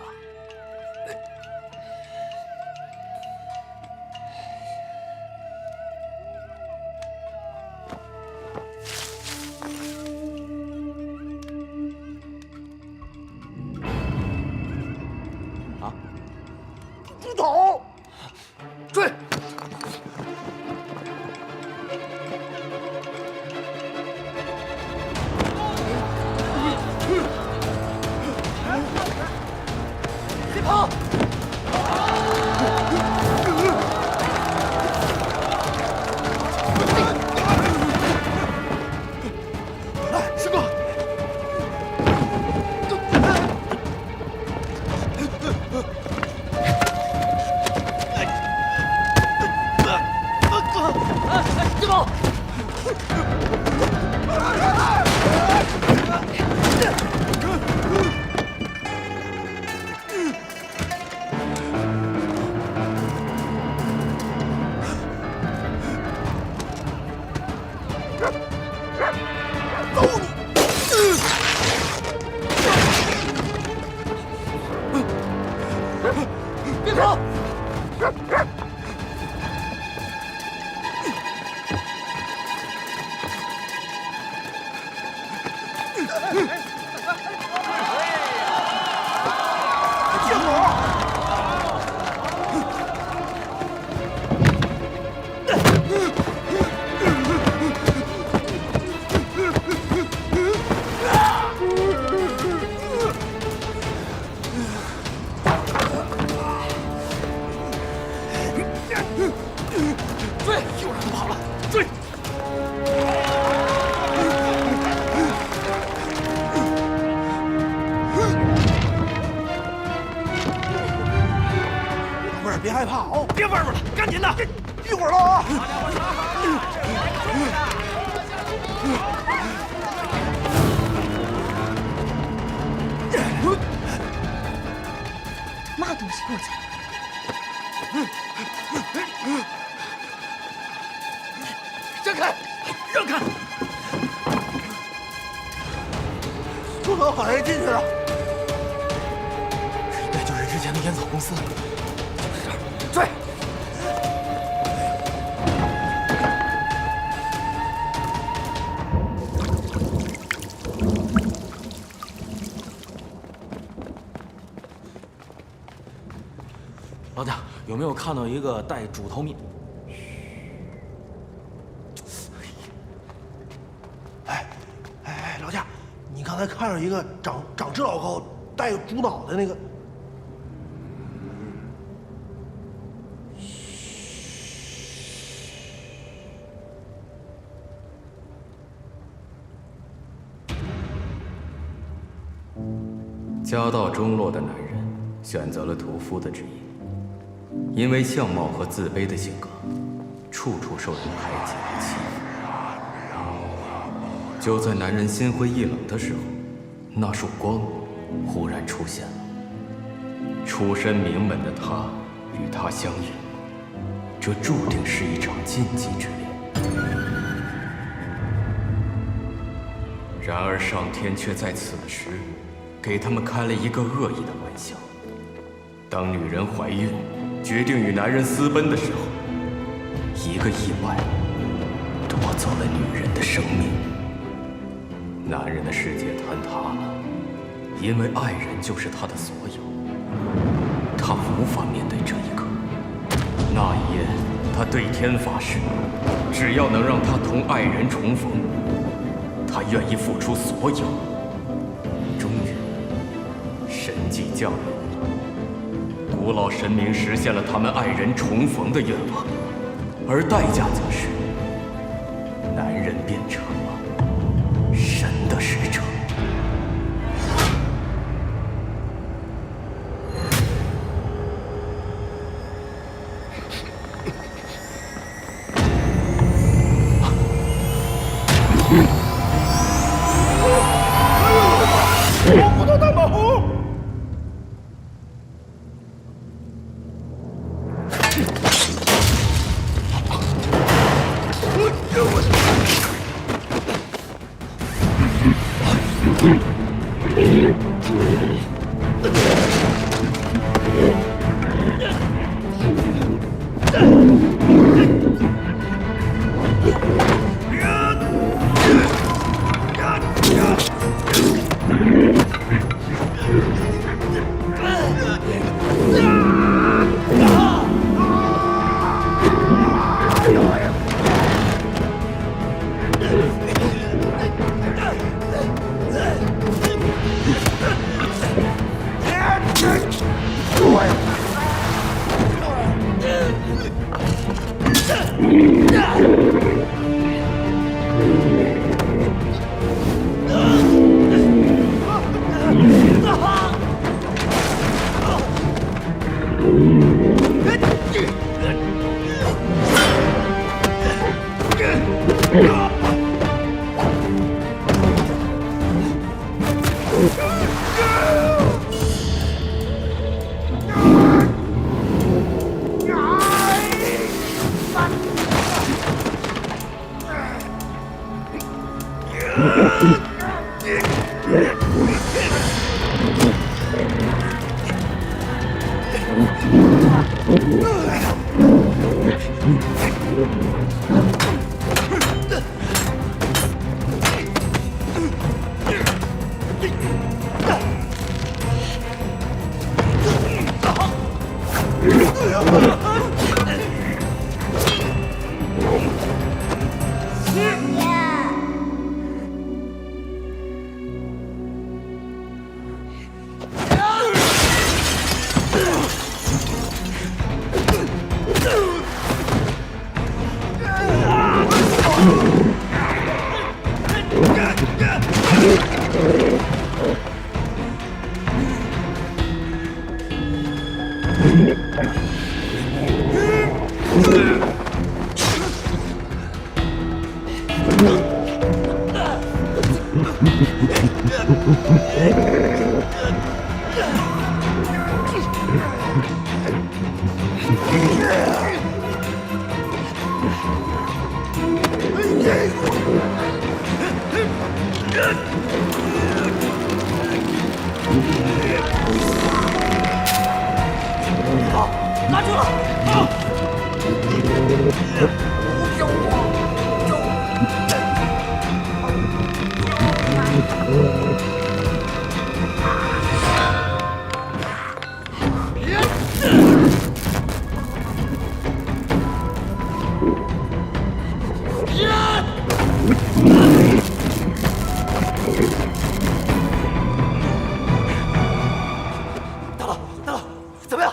啊？住口！追！别跑！来，师哥！别跑！别跑！追！又让他跑了，追！老妹儿别害怕哦，别玩玩了，赶紧的，一会儿了啊！嘛东西过来？让开，让开！不能好人进去了。应该就是之前的烟草公司，就是这儿，追！老贾，有没有看到一个带猪头面？老贾，你刚才看着一个长这老高、带个猪脑袋那个，家道中落的男人选择了屠夫的职业，因为相貌和自卑的性格，处处受人排挤和欺负。就在男人心灰意冷的时候，那束光忽然出现了。出身名门的他与她相遇，这注定是一场禁忌之恋。然而上天却在此时给他们开了一个恶意的玩笑。当女人怀孕，决定与男人私奔的时候，一个意外夺走了女人的生命。男人的世界坍塌了，因为爱人就是他的所有。他无法面对这一刻。那一夜，他对天发誓，只要能让他同爱人重逢，他愿意付出所有。终于，神迹降临，古老神明实现了他们爱人重逢的愿望，而代价则是，男人变成了神的使者。蘑菇头大马虎！好，拿住了！啊！救我！大佬，怎么样？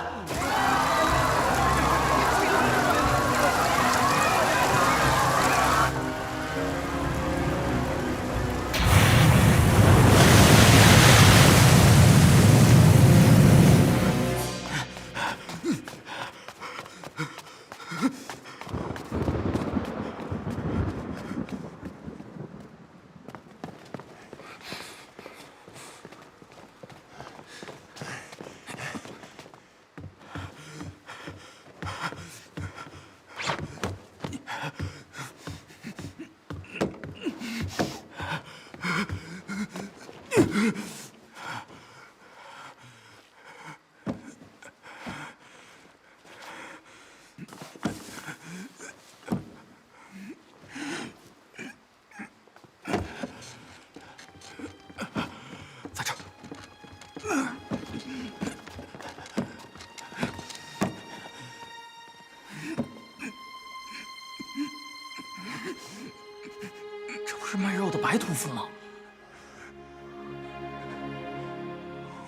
这不是卖肉的白屠夫吗？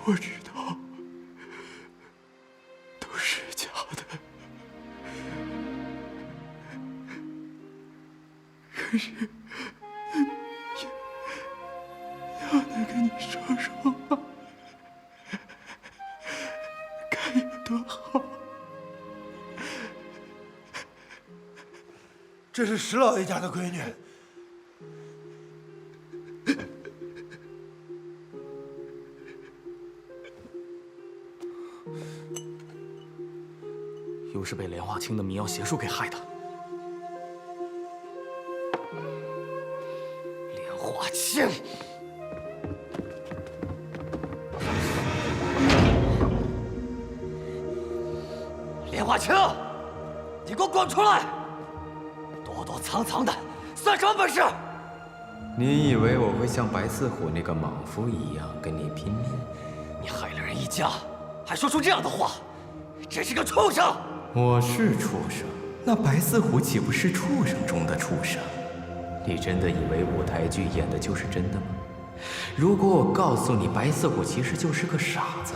我知道，都是假的。可是，要能跟你说说话，该有多好！这是石老爷家的闺女。又是被莲花清的迷药邪术给害的。莲花清，莲花清，你给我滚出来！躲躲藏藏的，算什么本事？你以为我会像白四虎那个莽夫一样跟你拼命？你害了人一家，还说出这样的话，真是个畜生！我是畜生，那白四虎岂不是畜生中的畜生？你真的以为舞台剧演的就是真的吗？如果我告诉你白四虎其实就是个傻子，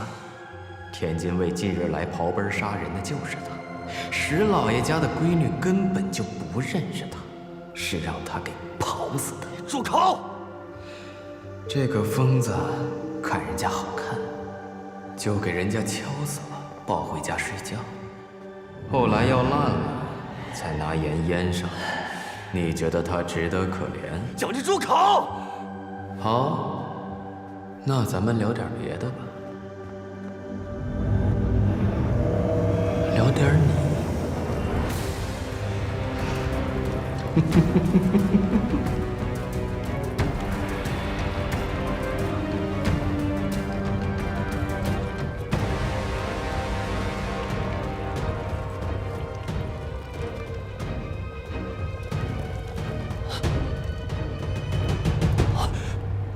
天津卫近日来刨奔杀人的就是他，石老爷家的闺女根本就不认识他，是让他给刨死的。住口！这个疯子看人家好看，就给人家敲死了，抱回家睡觉。后来要烂了，才拿盐腌上。你觉得他值得可怜？叫你住口！好，那咱们聊点别的吧，聊点你。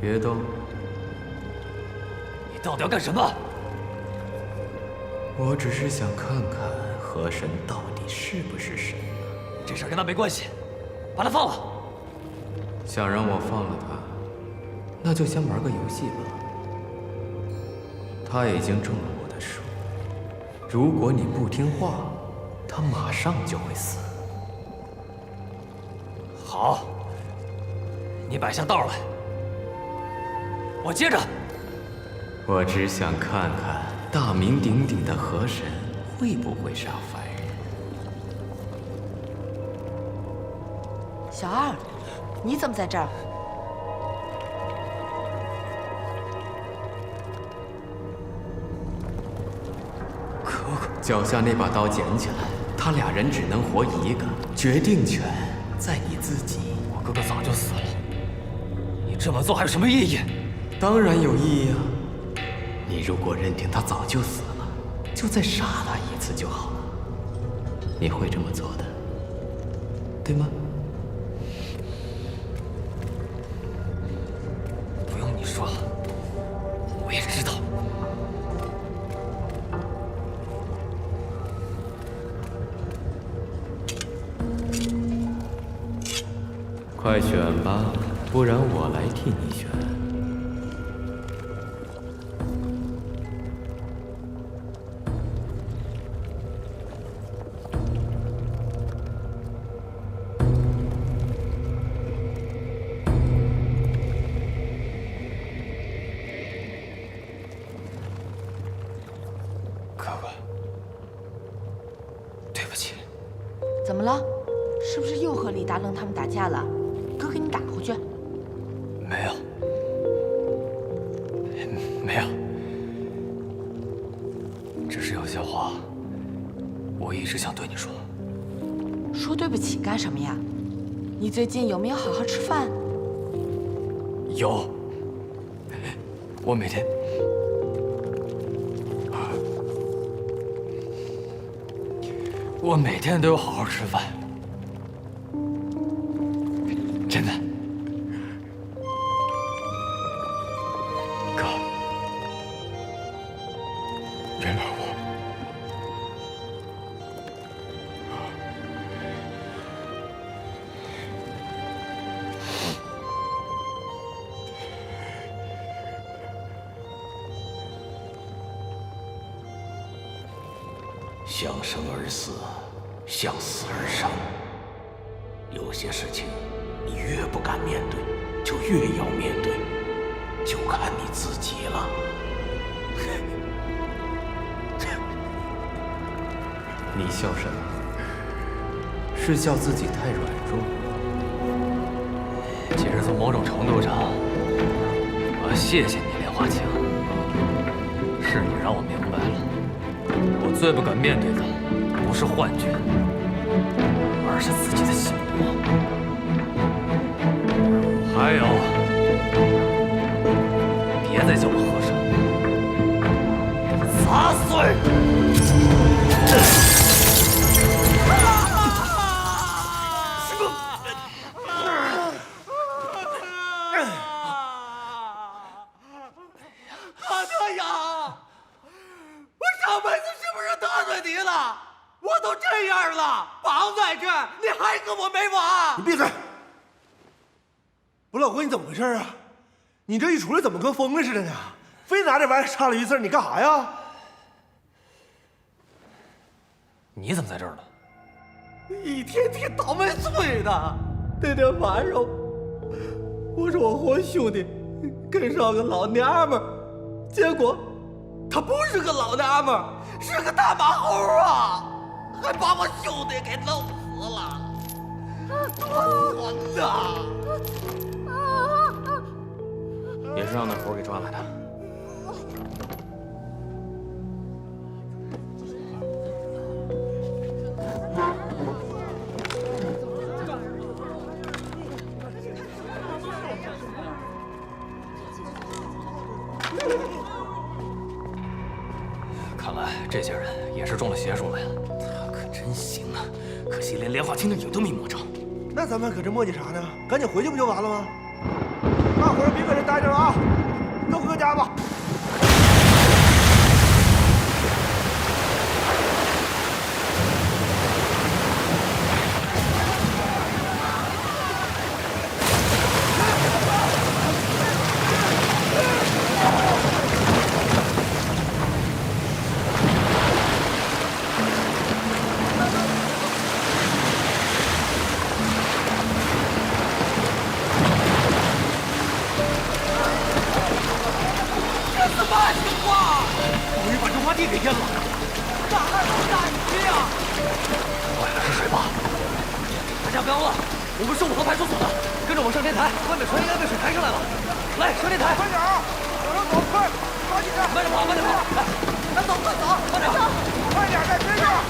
别动！你到底要干什么？我只是想看看河神到底是不是神呢。这事儿跟他没关系，把他放了。想让我放了他，那就先玩个游戏吧。他已经中了我的术，如果你不听话，他马上就会死。好，你摆下道来，我接着。我只想看看大名鼎鼎的河神会不会杀凡人。小二，你怎么在这儿？脚下那把刀捡起来，他俩人只能活一个，决定权在你自己。我哥哥早就死了，你这么做还有什么意义？当然有意义啊！你如果认定他早就死了，就再杀他一次就好了。你会这么做的，对吗？不用你说，我也知道。快选吧，不然我来替你选。哥哥，对不起。怎么了？是不是又和李大愣他们打架了？哥给你打回去。没有，没有，只是有些话，我一直想对你说。说对不起干什么呀？你最近有没有好好吃饭？有，我每天都有好好吃饭，真的。哥，原谅我。向生而死，向死而生。有些事情，你越不敢面对，就越要面对，就看你自己了。你笑什么？是笑自己太软弱？其实从某种程度上，我要谢谢你，莲花清。是你让我明白了，我最不敢面对的不是幻觉，而是自己的心魔。还有，别再叫我和尚，杂碎！阿德阳，我上辈子是不是得罪你了？我都这样了，绑在这儿，你还跟我没完？你闭嘴！不，老何，你怎么回事啊？你这一出来怎么跟疯了似的呢？非拿这玩意儿插了鱼刺，你干啥呀？你怎么在这儿呢？一天天倒霉催的。那天晚上，我说我和兄弟跟上个老娘们儿，结果他不是个老娘们儿，是个大马猴啊，还把我兄弟给弄死了。多损呐！也是让那猴给抓来的。看来这些人也是中了邪术了呀。他可真行啊，可惜连莲花清的影都没摸着。那咱们搁这磨叽啥呢？赶紧回去不就完了吗？大伙儿别搁这待着了啊，都回家吧。地给淹了，咋还能打鱼呀？坏了，是水坝！大家不要乱，我们是武河派出所的，跟着我上天台，外面船应该被水抬上来了。来，上天台！快点啊！有人走，快，抓紧点！慢点跑，慢点跑！来，咱走，快走，慢点，快点，再追上！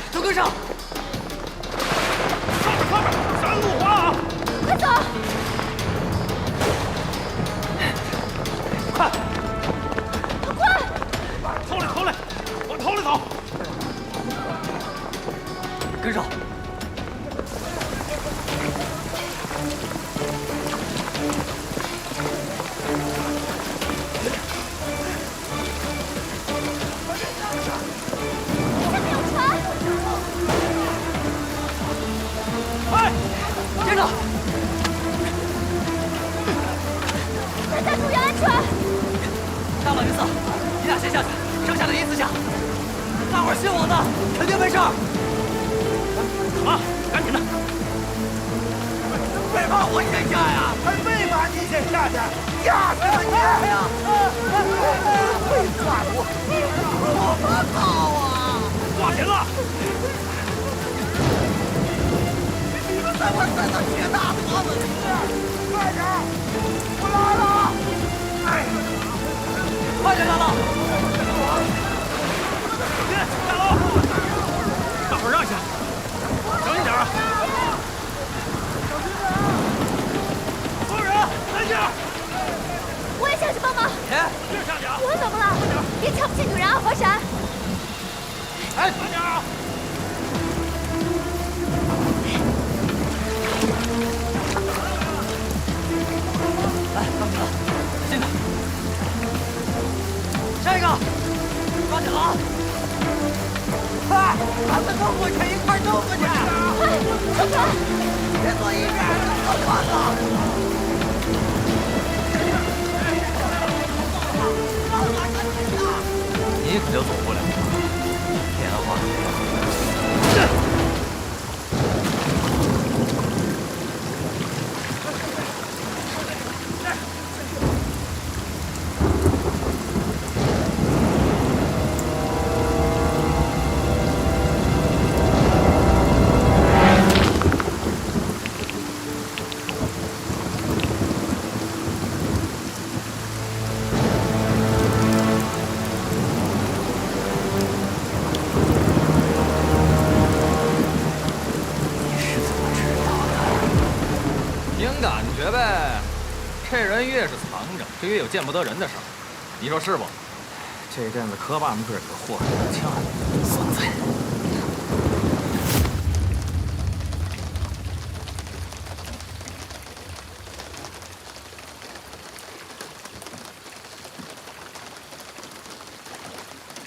都跟上！上面，山路滑啊！快走！快！头来，往头里走。跟上。下面有船。快，跟上。大家注意安全。大老爷子，你俩先下去，剩下的依次下。大伙儿信我的，肯定没事儿。啊，赶紧的！为嘛我先下呀？还为嘛你先下去？吓死你呀！会抓我！我操啊！抓紧了！你们在我身上贴大脖子！快点！我来了！哎，快点，大佬！大佬，大伙儿让一下，小心点啊！所有人安静！我也下去帮忙。别下去啊！我怎么了？别瞧不起女人啊，华闪！哎，慢点啊！来，到你了，小心点。下一个，抓紧了啊！快，把他弄过去，一块弄过去！快，上船！别坐一边，都断了！你可就走不了了，莲花。感觉呗，这人越是藏着，就越有见不得人的事儿，你说是不？这阵子可把我们哥几个祸害够呛了，孙子！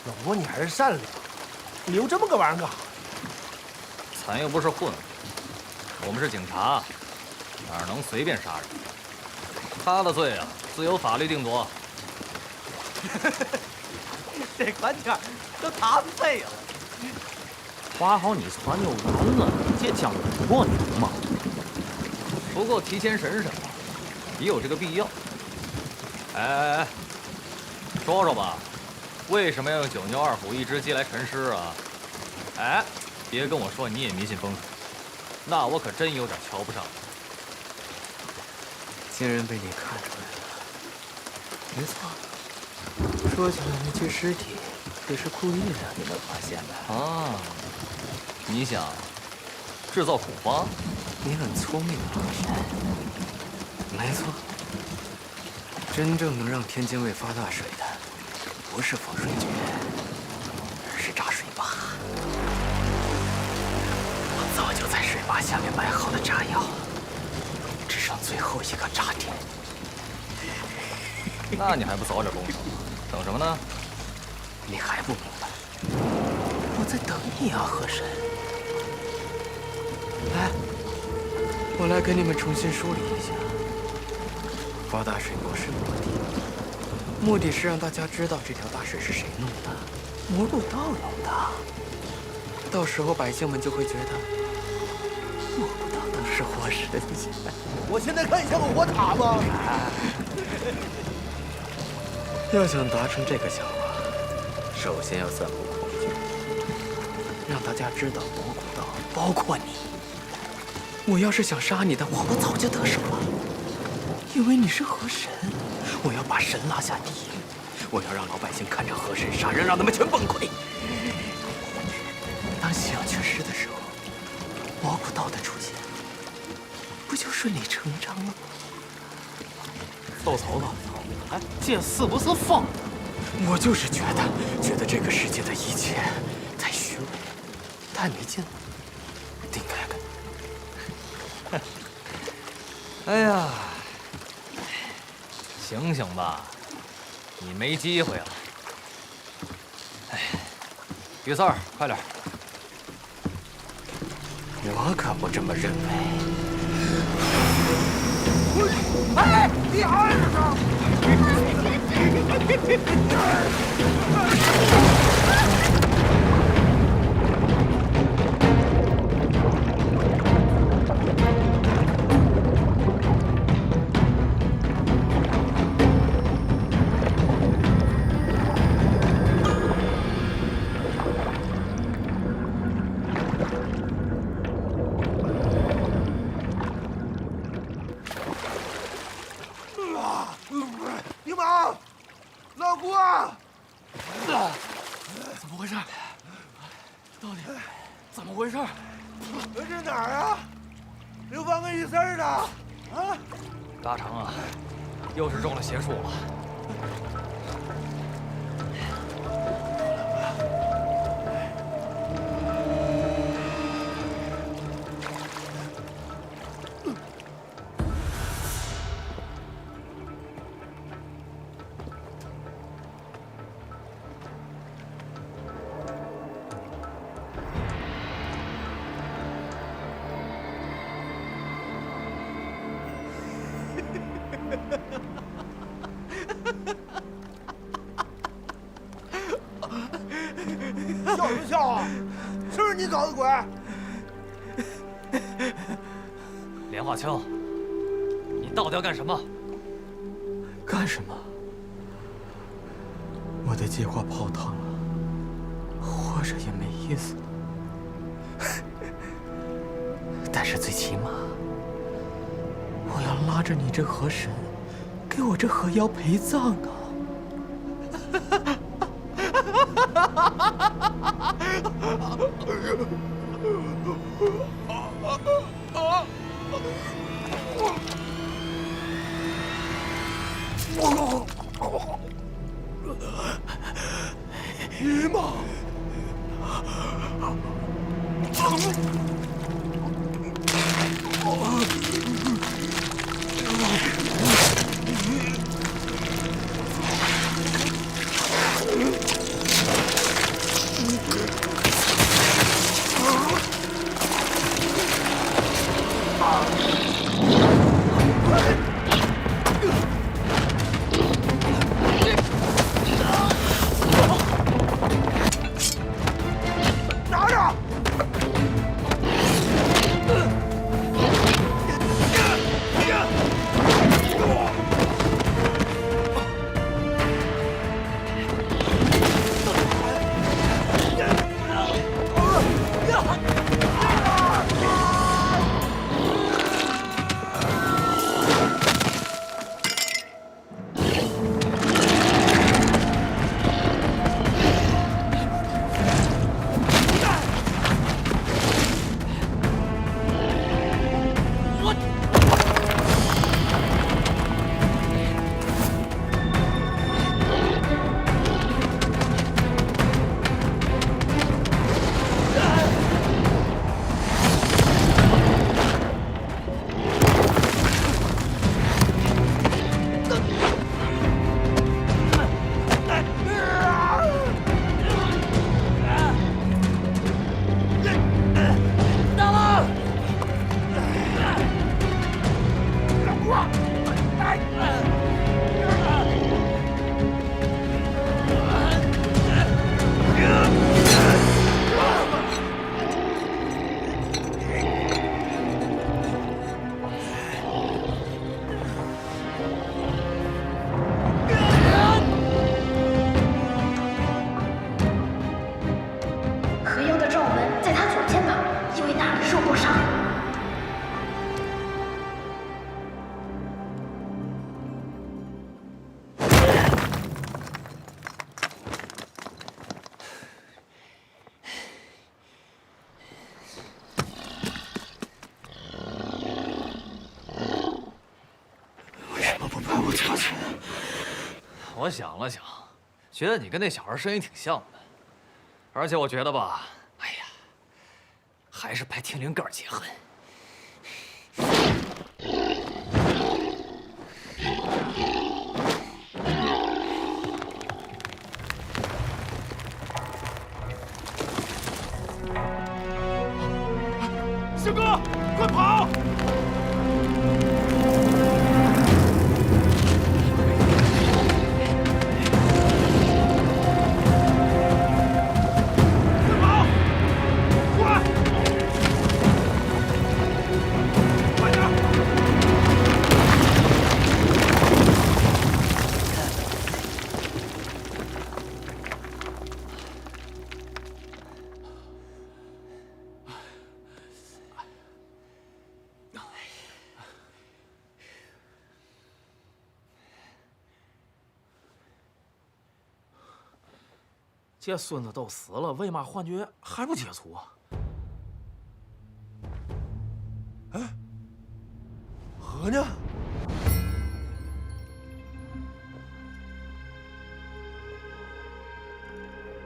老伯，你还是善良，你留这么个玩意儿干啥？咱又不是混混，我们是警察。哪能随便杀人？他的罪啊，自有法律定夺。这款腔都他废了。划好你船就完了，这江不过你懂吗？不过提前审审吧，也有这个必要。哎，说说吧，为什么要用九牛二虎一只鸡来沉尸啊？哎，别跟我说你也迷信风水，那我可真有点瞧不上。竟然被你看出来了，没错。说起来，那具尸体也是故意让你们发现的啊！你想制造恐慌？你很聪明啊，老沈。没错，真正能让天津卫发大水的，不是风水局，而是炸水坝。我早就在水坝下面埋好了炸药。上最后一个炸点。那你还不早点动手？等什么呢？你还不明白？我在等你啊，河神。来，我来给你们重新梳理一下。发大水不是目的是让大家知道这条大水是谁弄的，魔入道弄的。到时候百姓们就会觉得魔入道都是活神仙。我现在看像个火塔吗？要想达成这个想法，首先要散布恐惧，让大家知道魔古道包括你。我要是想杀你的话，我早就得手了，因为你是河神。我要把神拉下地狱，我要让老百姓看着河神杀人，让他们全崩溃。当信仰缺失的时候，魔古道的出现不就顺理成章了吗？豆头子，哎，这是不是疯了？我就是觉得这个世界的一切太虚伪，太没劲了。顶开开。哎呀，醒醒吧，你没机会了。哎，于四儿，快点！我可不这么认为。哎，你儿流氓，老姑啊！怎么回事？到底怎么回事？这是哪儿啊？流氓跟于四儿呢？啊！大成啊，又是中了邪术了。笑什么笑啊？是不是你搞的鬼？莲花清，你到底要干什么？干什么？我的计划泡汤了，活着也没意思。但是最起码，我要拉着你这河神，给我这河妖陪葬啊！你妈！拿着！我想了想，觉得你跟那小孩声音挺像的，而且我觉得吧，哎呀，还是拜天灵盖解恨。师哥，快跑！这孙子都死了，为嘛幻觉还不解除啊？哎，何呢？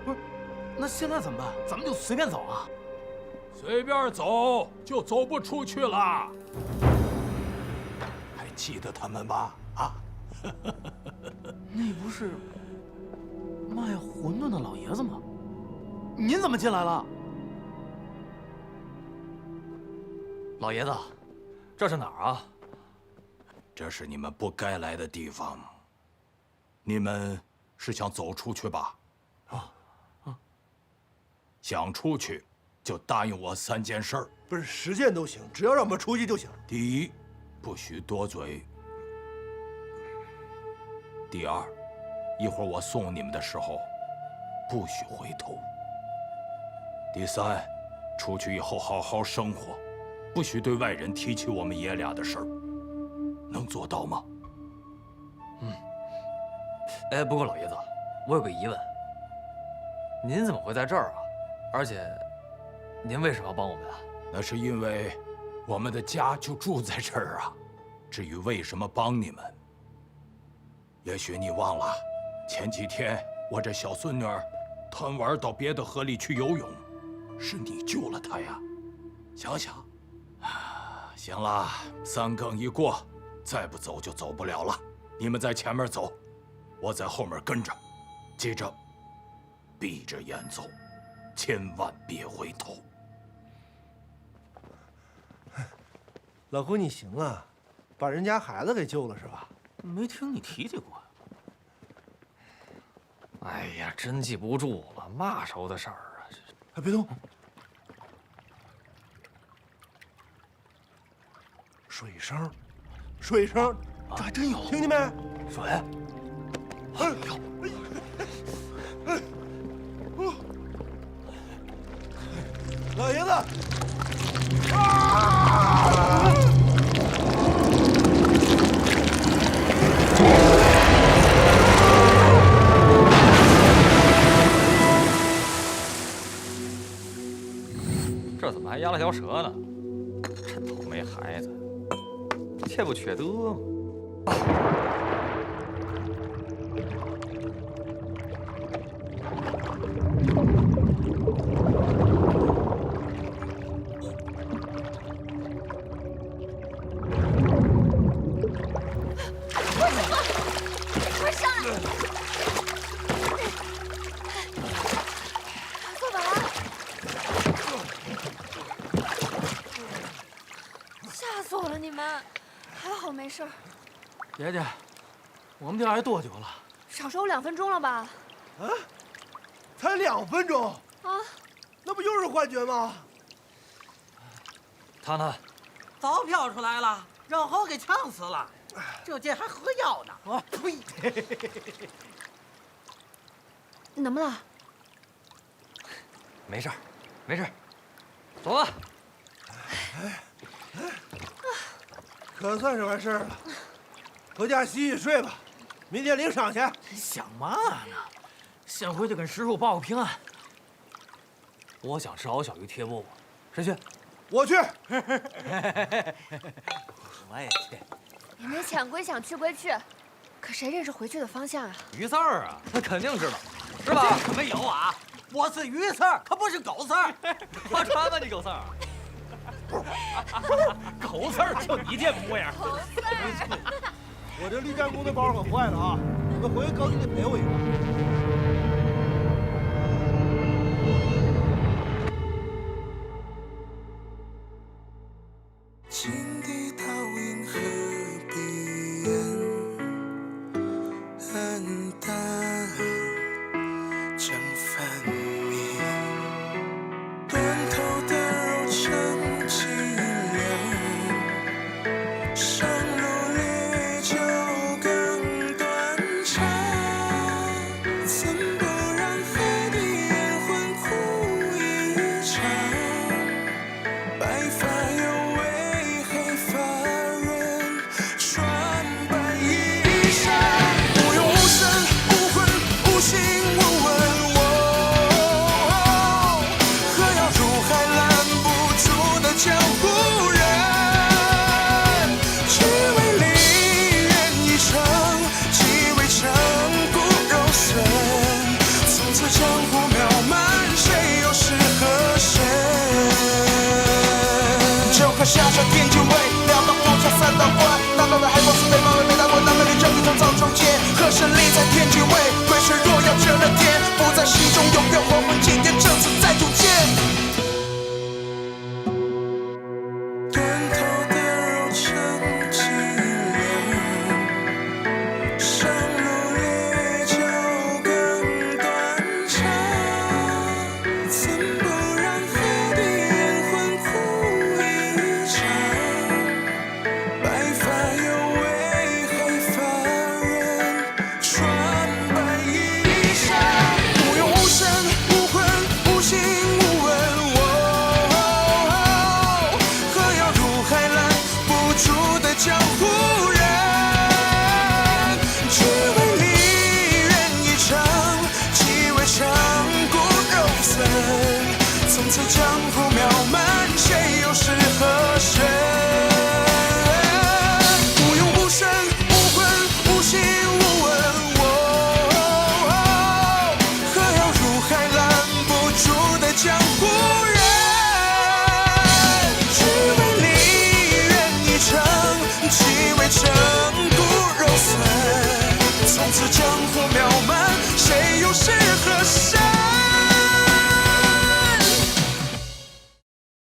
不是，那现在怎么办？咱们就随便走啊？随便走就走不出去了。还记得他们吧？啊？那不是卖馄饨的老爷子吗？您怎么进来了？老爷子，这是哪儿啊？这是你们不该来的地方。你们是想走出去吧？想出去，就答应我3件事儿。不是10件都行，只要让我们出去就行。第一，不许多嘴。第二，一会儿我送你们的时候，不许回头。第三，出去以后好好生活，不许对外人提起我们爷俩的事儿。能做到吗？哎，不过老爷子，我有个疑问，您怎么会在这儿啊？而且，您为什么要帮我们啊？那是因为我们的家就住在这儿啊。至于为什么帮你们，也许你忘了，前几天我这小孙女儿贪玩到别的河里去游泳，是你救了她呀。想想，行了，3更一过，再不走就走不了了。你们在前面走，我在后面跟着，记着，闭着眼走，千万别回头。老胡，你行啊，把人家孩子给救了是吧？没听你提起过。哎呀，真记不住了，嘛时候的事儿啊？哎，别动！水声，水声，这还真有，听见没？水。哎呦！老爷子！啊！这怎么还压了条蛇呢？真倒霉孩子，这不缺德吗？快上来！坐稳了。吓死我了！你们还好没事儿。姐姐，我们掉下来多久了？少说2分钟了吧？啊，才2分钟啊！那不又是幻觉吗？他呢？早飘出来了，让猴给呛死了。这劲还喝药呢！我呸！怎么了？没事儿，没事儿，走吧。可算是完事儿了，回家洗洗睡吧，明天领赏去。想嘛呢？先回去跟师傅报个平安。我想吃熬小鱼贴饽饽，谁去？我去。我也去。你们想归想，去归去，可谁认识回去的方向啊？于四儿啊，他肯定知道，是吧？没有啊，我是于四儿，可不是狗四儿。划船吧你狗四儿。狗四儿就你这模样。狗四儿。我这绿箭菇的包可坏了啊！那回去高兴得赔我一个。青笛倒映河边，暗淡将翻面，断头的肉成脊梁，上路烈酒更断肠，怎不让黑的眼魂哭一场？白发又为黑发人穿白衣裳，无用无声无魂无心无闻，何要入海拦不住的江湖人？只为离人一程，几为成骨肉损。从此江湖渺漫，谁又是何神？就和下山天机位，两道不差三道关。大道的海光是北马为北大关，南北的正义从早中间。和神立在天机位，归水若要遮了天，不在心中永远黄昏祭奠，这次再铸剑。断头的肉成脊梁，上路烈酒更断肠，怎不让黑的眼魂哭一场？白发又为黑发人穿白衣裳，无用无声无魂无心无闻，何要入海拦不住的江湖人？只为离人一程，几为成骨肉损。从此江湖渺漫，谁又是何神？无用无声无魂无心无闻，何要入海拦不住的江湖人？只为离人一程，几为成骨肉损。从此江湖渺漫，谁又是何神？